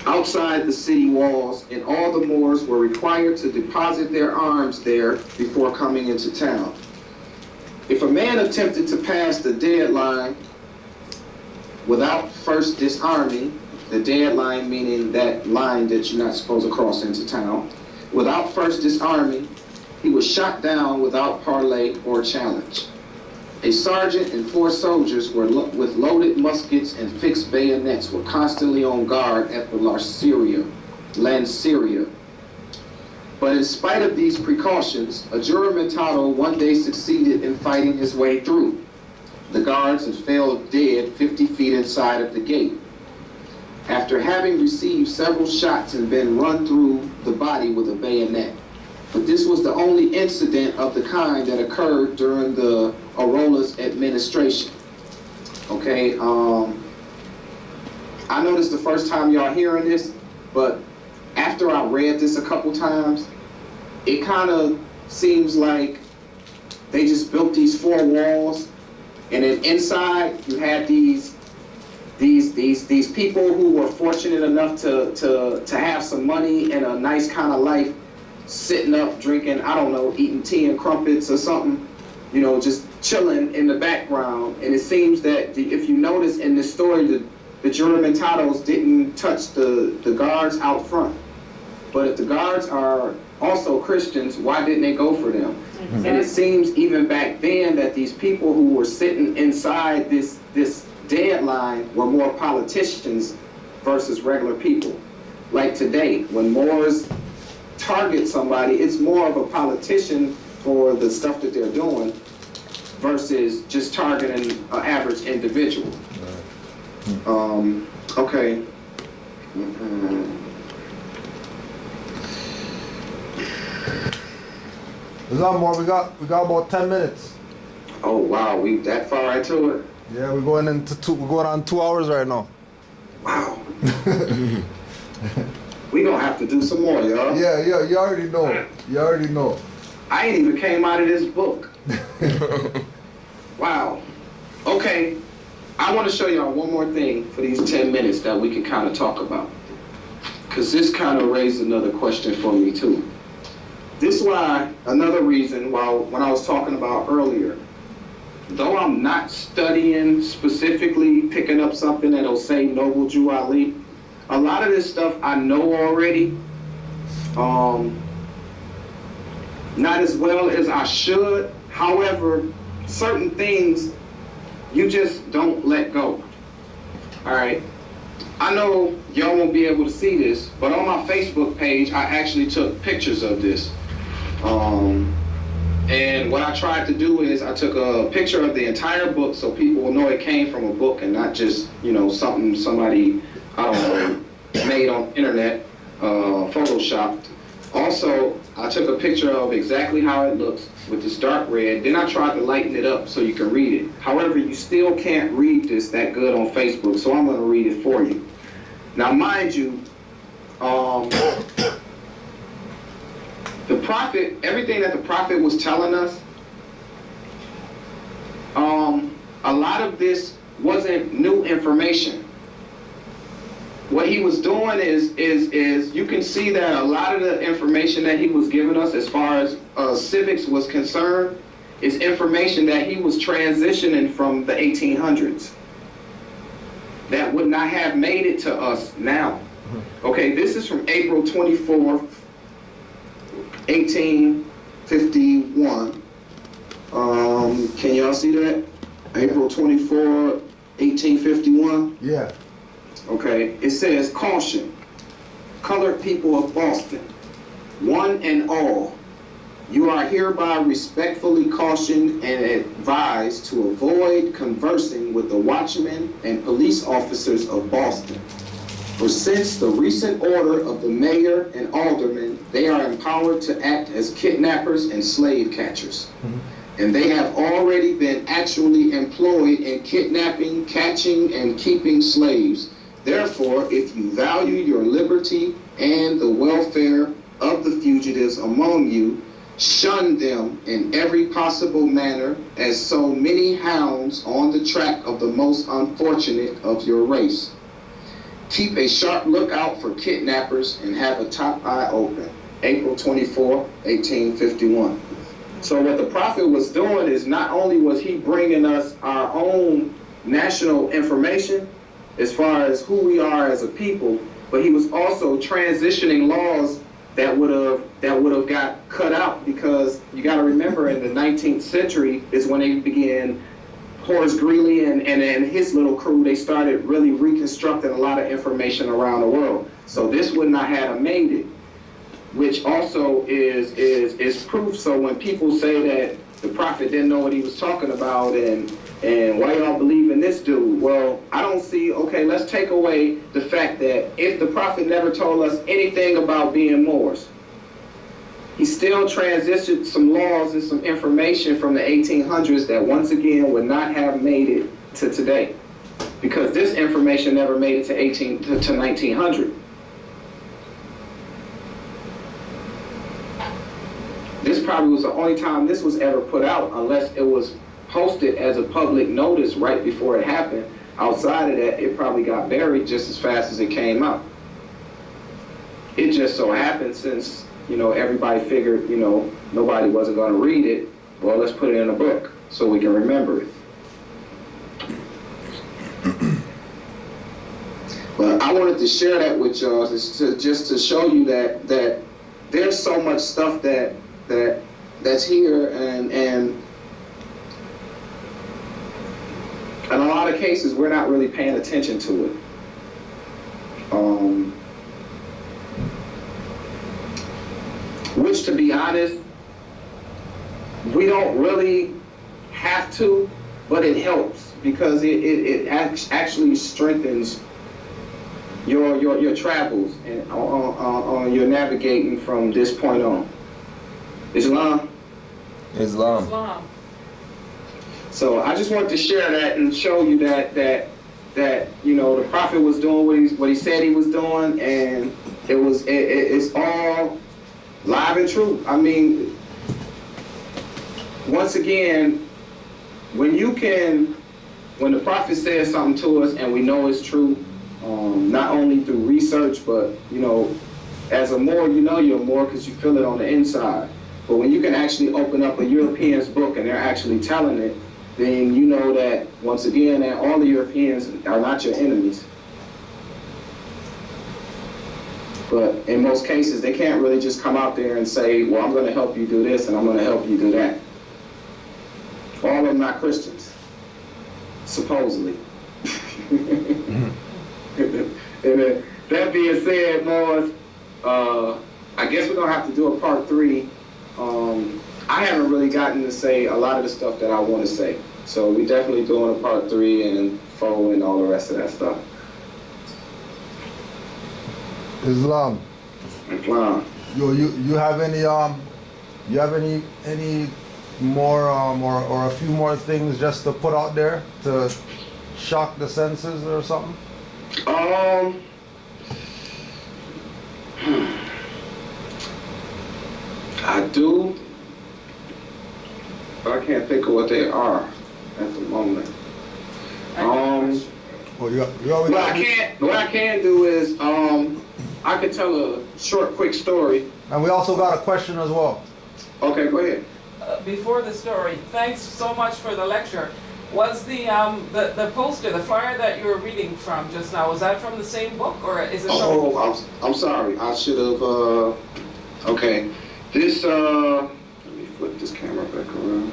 Outside the city walls, and all the Moors were required to deposit their arms there before coming into town. If a man attempted to pass the deadline without first disarming, the deadline meaning that line that you're not supposed to cross into town, without first disarming, He was shot down without parley or challenge. A sergeant and 4 soldiers with loaded muskets and fixed bayonets were constantly on guard at the Lanceria. But in spite of these precautions, a juramentado one day succeeded in fighting his way through the guards and fell dead 50 feet inside of the gate. After having received several shots and been run through the body with a bayonet. But this was the only incident of the kind that occurred during the Arola's administration. Okay, I know this is the first time y'all hearing this, but after I read this a couple times, it kind of seems like they just built these 4 walls, and then inside you had these people who were fortunate enough to have some money and a nice kind of life, sitting up, drinking, I don't know, eating tea and crumpets or something, you know, just chilling in the background. And it seems that if you notice in this story, the juramentados didn't touch the guards out front. But if the guards are also Christians, why didn't they go for them? Exactly. And it seems even back then that these people who were sitting inside this deadline were more politicians versus regular people. Like today, when Moors target somebody, it's more of a politician for the stuff that they're doing versus just targeting an average individual. Okay. There's on more. We got about 10 minutes. Oh wow, we that far into it? Yeah, we're going on 2 hours right now. Wow. We gonna have to do some more, y'all. Yeah, you already know. You already know. I ain't even came out of this book. Wow. Okay, I want to show y'all one more thing for these 10 minutes that we can kind of talk about. Because this kind of raised another question for me too. This is why, another reason why when I was talking about earlier, though I'm not studying specifically, picking up something that'll say Noble Jew Ali, a lot of this stuff I know already, not as well as I should. However, certain things you just don't let go. All right. I know y'all won't be able to see this, but on my Facebook page, I actually took pictures of this. And what I tried to do is I took a picture of the entire book so people will know it came from a book and not just, you know, something somebody, I don't know, made on internet, photoshopped. Also, I took a picture of exactly how it looks with this dark red. Then I tried to lighten it up so you can read it. However, you still can't read this that good on Facebook, so I'm going to read it for you. Now, mind you, the prophet, everything that the prophet was telling us, a lot of this wasn't new information. What he was doing is you can see that a lot of the information that he was giving us as far as civics was concerned is information that he was transitioning from the 1800s that would not have made it to us now. Okay, this is from April 24th, 1851. Can y'all see that? April 24, 1851? Yeah. Okay, it says, caution, colored people of Boston, one and all, you are hereby respectfully cautioned and advised to avoid conversing with the watchmen and police officers of Boston. For since the recent order of the mayor and aldermen, they are empowered to act as kidnappers and slave catchers. And they have already been actually employed in kidnapping, catching, and keeping slaves. Therefore, if you value your liberty and the welfare of the fugitives among you, shun them in every possible manner as so many hounds on the track of the most unfortunate of your race. Keep a sharp lookout for kidnappers and have a top eye open. April 24, 1851. So what the prophet was doing is not only was he bringing us our own national information as far as who we are as a people, but he was also transitioning laws that would have got cut out, because you got to remember in the 19th century is when they began, Horace Greeley and his little crew, they started really reconstructing a lot of information around the world. So this would not have made it, which also is proof. So when people say that the prophet didn't know what he was talking about and why y'all believe in this dude, well, I don't see, okay, let's take away the fact that if the prophet never told us anything about being Moors, he still transitioned some laws and some information from the 1800s that once again would not have made it to today, because this information never made it to 1900. This probably was the only time this was ever put out, unless it was posted as a public notice right before it happened. Outside of that, it probably got buried just as fast as it came out. It just so happened, since, you know, everybody figured, you know, nobody wasn't going to read it, well, let's put it in a book so we can remember it. But I wanted to share that with y'all, just to show you that there's so much stuff that's here, and in a lot of cases we're not really paying attention to it. Which, to be honest, we don't really have to, but it helps, because it actually strengthens your travels and on your navigating from this point on. Islam. So I just wanted to share that and show you that you know, the prophet was doing what he said he was doing, and it's all live and true. I mean, once again, when the prophet says something to us and we know it's true, not only through research, but, you know, as a Moor, you know you're a Moor because you feel it on the inside. But when you can actually open up a European's book and they're actually telling it, then you know that, once again, that all the Europeans are not your enemies. But in most cases, they can't really just come out there and say, well, I'm going to help you do this and I'm going to help you do that. All of them not Christians, supposedly. And that being said, Moors, I guess we're going to have to do a part 3. I haven't really gotten to say a lot of the stuff that I want to say. So we definitely doing a part 3 and 4 and all the rest of that stuff. Islam. Yo, You have any more or a few more things just to put out there to shock the senses or something? I do, but I can't think of what they are at the moment. Well, you always What I can do is I could tell a short, quick story. And we also got a question as well. Okay, go ahead. Before the story, thanks so much for the lecture. Was the poster, the flyer that you were reading from just now, was that from the same book, or is it from... Oh, I'm sorry. I should have, okay. This, let me flip this camera back around.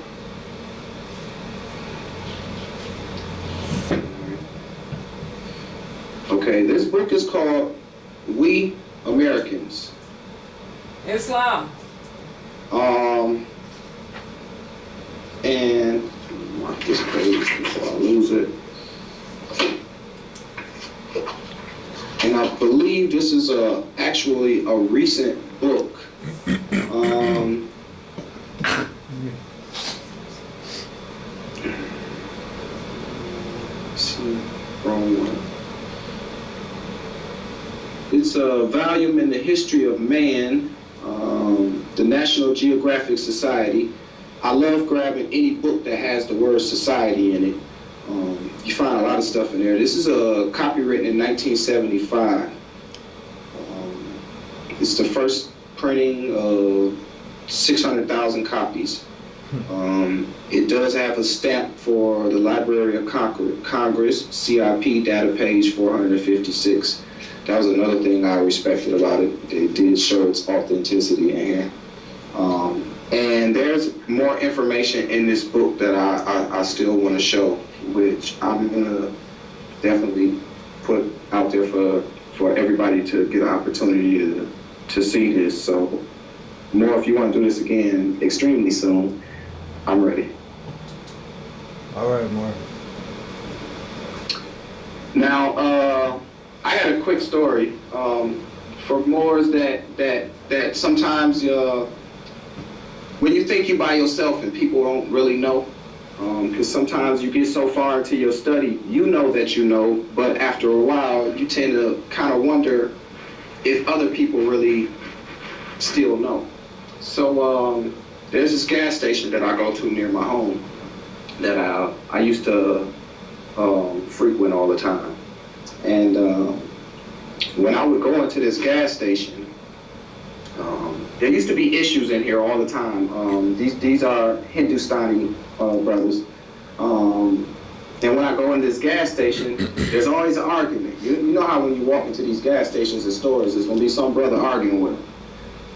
Okay, this book is called We Americans. Islam. And mark this page before I lose it. And I believe this is actually a recent book. See, wrong one. It's a volume in the history of man, the National Geographic Society. I love grabbing any book that has the word society in it. You find a lot of stuff in there. This is a copyright in 1975. It's the first printing of 600,000 copies. It does have a stamp for the Library of Congress, CIP data page 456. That was another thing I respected about it. It did show its authenticity in here. And there's more information in this book that I still want to show, which I'm gonna definitely put out there for everybody to get an opportunity to see this. So more, if you want to do this again extremely soon, I'm ready. All right, Mark. Now, I got a quick story for Moors that sometimes when you think you by yourself and people don't really know, because sometimes you get so far into your study, you know that you know, but after a while, you tend to kind of wonder if other people really still know. So there's this gas station that I go to near my home that I used to frequent all the time. And when I would go into this gas station, there used to be issues in here all the time. These are Hindustani brothers. And when I go in this gas station, there's always an argument. You know how when you walk into these gas stations and stores, there's gonna be some brother arguing with them.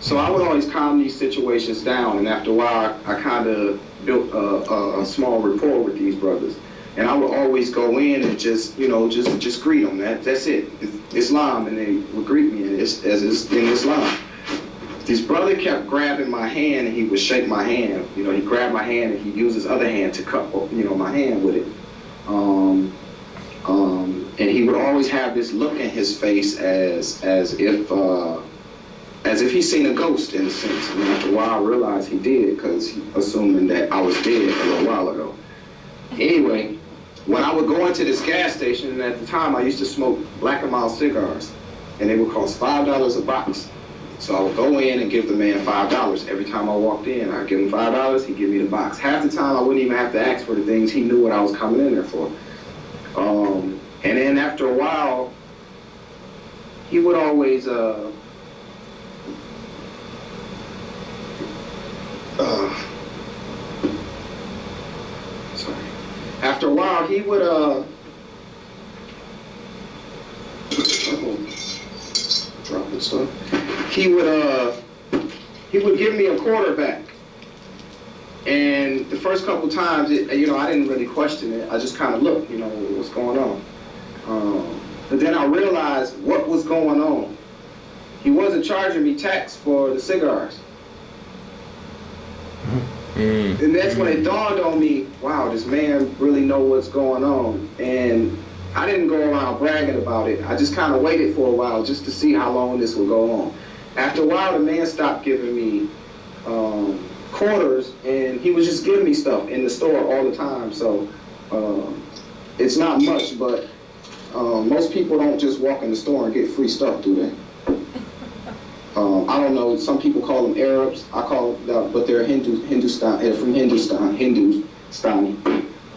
So I would always calm these situations down, and after a while, I kind of built a small rapport with these brothers. And I would always go in and just greet them. That's it. It's Islam, and they would greet me as it's in Islam. This brother kept grabbing my hand, and he would shake my hand. You know, he grabbed my hand, and he used his other hand to cup, my hand with it. And he would always have this look in his face as if he's seen a ghost, in a sense. And after a while, I realized he did, because assuming that I was dead a little while ago. Anyway, when I would go into this gas station, and at the time I used to smoke Black & Mild cigars, and they would cost $5 a box. So I would go in and give the man $5. Every time I walked in, I'd give him $5, he'd give me the box. Half the time I wouldn't even have to ask for the things, he knew what I was coming in there for. And then after a while, he would always, sorry. After a while, he would, dropping stuff. He would give me a quarter back. And the first couple times, I didn't really question it. I just kind of looked, what's going on. But then I realized what was going on. He wasn't charging me tax for the cigars. And that's when it dawned on me, wow, this man really knows what's going on. And I didn't go around bragging about it. I just kind of waited for a while just to see how long this would go on. After a while, the man stopped giving me quarters, and he was just giving me stuff in the store all the time. So it's not much, but most people don't just walk in the store and get free stuff, do they? I don't know, some people call them Arabs. I call them, but they're Hindustan, they're from Hindustani.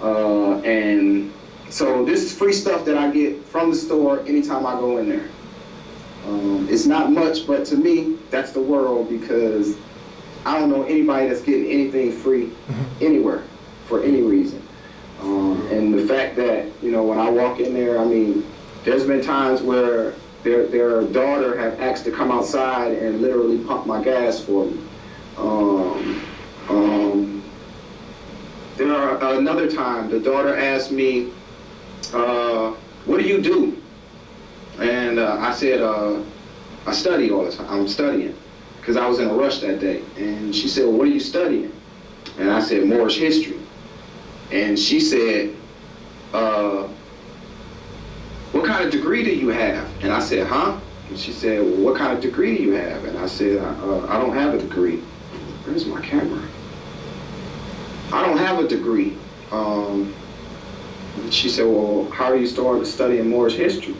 And so this is free stuff that I get from the store anytime I go in there. It's not much, but to me, that's the world, because I don't know anybody that's getting anything free anywhere for any reason. And the fact that, when I walk in there, there's been times where their daughter have asked to come outside and literally pump my gas for me. Another time, the daughter asked me, what do you do? And I said, I study all the time. I'm studying, because I was in a rush that day. And she said, well, what are you studying? And I said, Moorish history. And she said, what kind of degree do you have? And I said, huh? And she said, well, what kind of degree do you have? And I said, I don't have a degree. Where's my camera? I don't have a degree. She said, well, how are you starting to study Moorish history?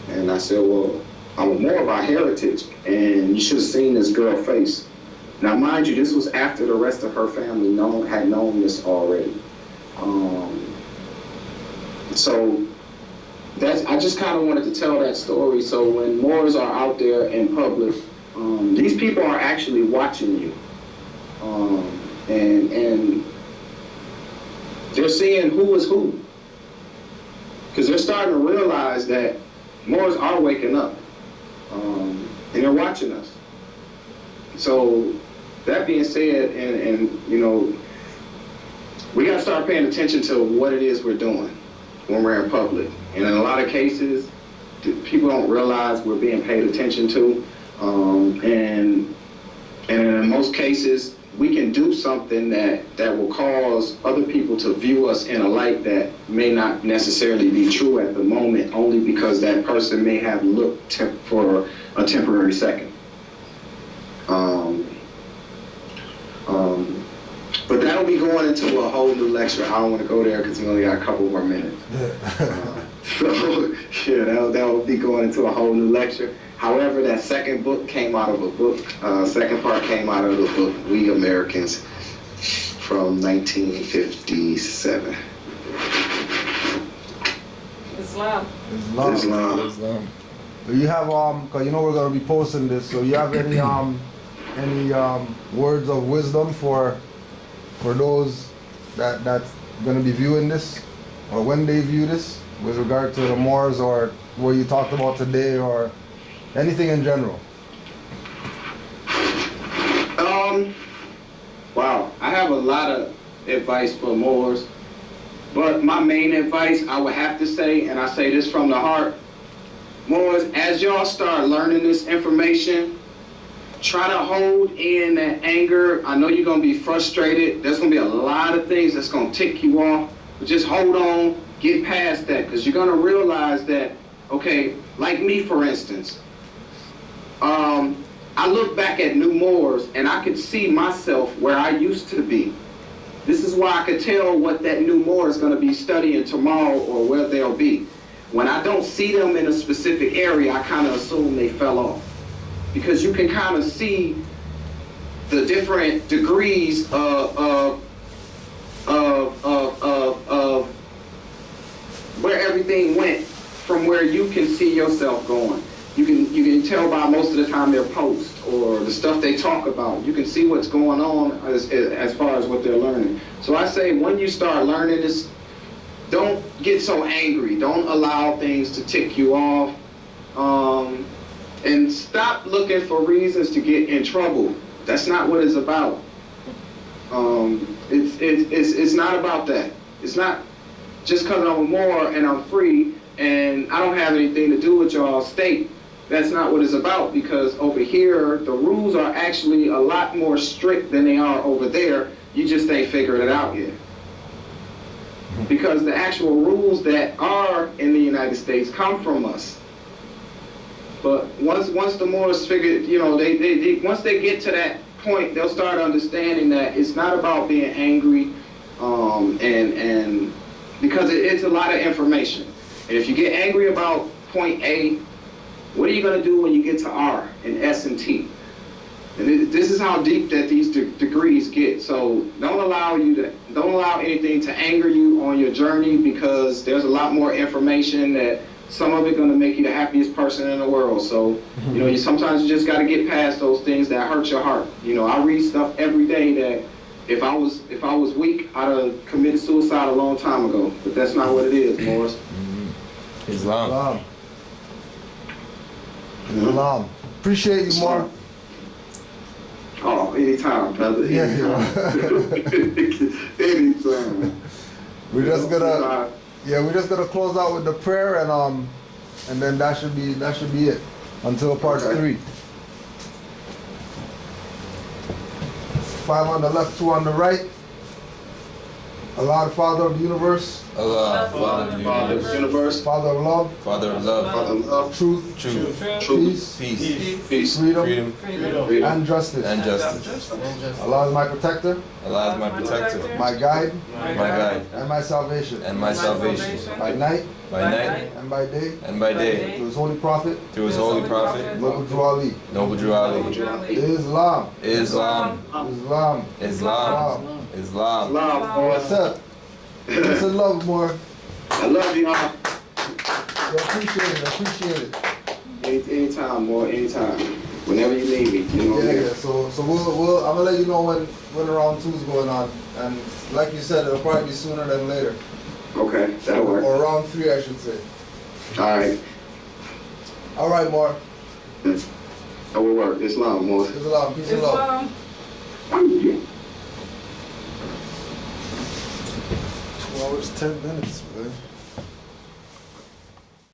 And I said, well, I'm more about heritage, and you should have seen this girl's face. Now, mind you, this was after the rest of her family had known this already. So I just kind of wanted to tell that story, so when Moors are out there in public, these people are actually watching you. And they're seeing who is who. Because they're starting to realize that Moors are waking up, and they're watching us. So that being said, and you know, we got to start paying attention to what it is we're doing when we're in public. And in a lot of cases, people don't realize we're being paid attention to. And in most cases, we can do something that will cause other people to view us in a light that may not necessarily be true at the moment, only because that person may have looked for a temporary second. But that'll be going into a whole new lecture. I don't want to go there because we only got a couple more minutes. So yeah, that'll be going into a whole new lecture. However, that second book came out of a book. Second part came out of the book We Americans from 1957. Islam. Islam. Do you have cause you know we're gonna be posting this, so you have any words of wisdom for those that's gonna be viewing this, or when they view this, with regard to the Moors or what you talked about today, or anything in general? Wow, I have a lot of advice for Moors, but my main advice I would have to say, and I say this from the heart, Moors, as y'all start learning this information, try to hold in that anger. I know you're gonna be frustrated. There's gonna be a lot of things that's gonna tick you off, but just hold on, get past that, because you're gonna realize that, okay, like me for instance, I look back at New Moors and I could see myself where I used to be. This is why I could tell what that new Moor is going to be studying tomorrow or where they'll be. When I don't see them in a specific area, I kind of assume they fell off. Because you can kind of see the different degrees of where everything went from where you can see yourself going. You can tell by most of the time their posts or the stuff they talk about. You can see what's going on as far as what they're learning. So I say when you start learning this, don't get so angry. Don't allow things to tick you off. And stop looking for reasons to get in trouble. That's not what it's about. It's not about that. It's not just because I'm a Moor and I'm free and I don't have anything to do with y'all state. That's not what it's about, because over here, the rules are actually a lot more strict than they are over there. You just ain't figured it out yet. Because the actual rules that are in the United States come from us. But once the Moors figure, you know, they once they get to that point, they'll start understanding that it's not about being angry, and because it's a lot of information. And if you get angry about point A, what are you going to do when you get to R and S and T? And this is how deep that these degrees get. So don't allow anything to anger you on your journey, because there's a lot more information that some of it going to make you the happiest person in the world. So, you know, sometimes you just got to get past those things that hurt your heart. You know, I read stuff every day that if I was weak, I'd have committed suicide a long time ago. But that's not what it is, Morris. Islam. Islam. Appreciate you, Moor. Oh, anytime, brother. Yeah. Anytime. We're just gonna close out with the prayer, and then that should be it until part 3. 5 on the left, 2 on the right. Allah, the Father of the universe. Allah, Father of the universe. Father of love. Father of love. Father of love. Truth. Peace. Freedom. And justice. Allah is my protector. Allah is my protector. My guide. And my salvation. By night. And by day. To his holy prophet. Noble Drew Ali. Islam. What's up? It's a love, more. I love you all. Appreciate it. Anytime, more, anytime. Whenever you need me, you know. Yeah. So we'll I'm gonna let you know when round 2 is going on, and like you said, it'll probably be sooner than later. Okay, that'll work. Or round 3, I should say. All right. All right, Mark. That will work. Islam, Moors. Islam, peace and love. Islam. 2 hours, 10 minutes, man.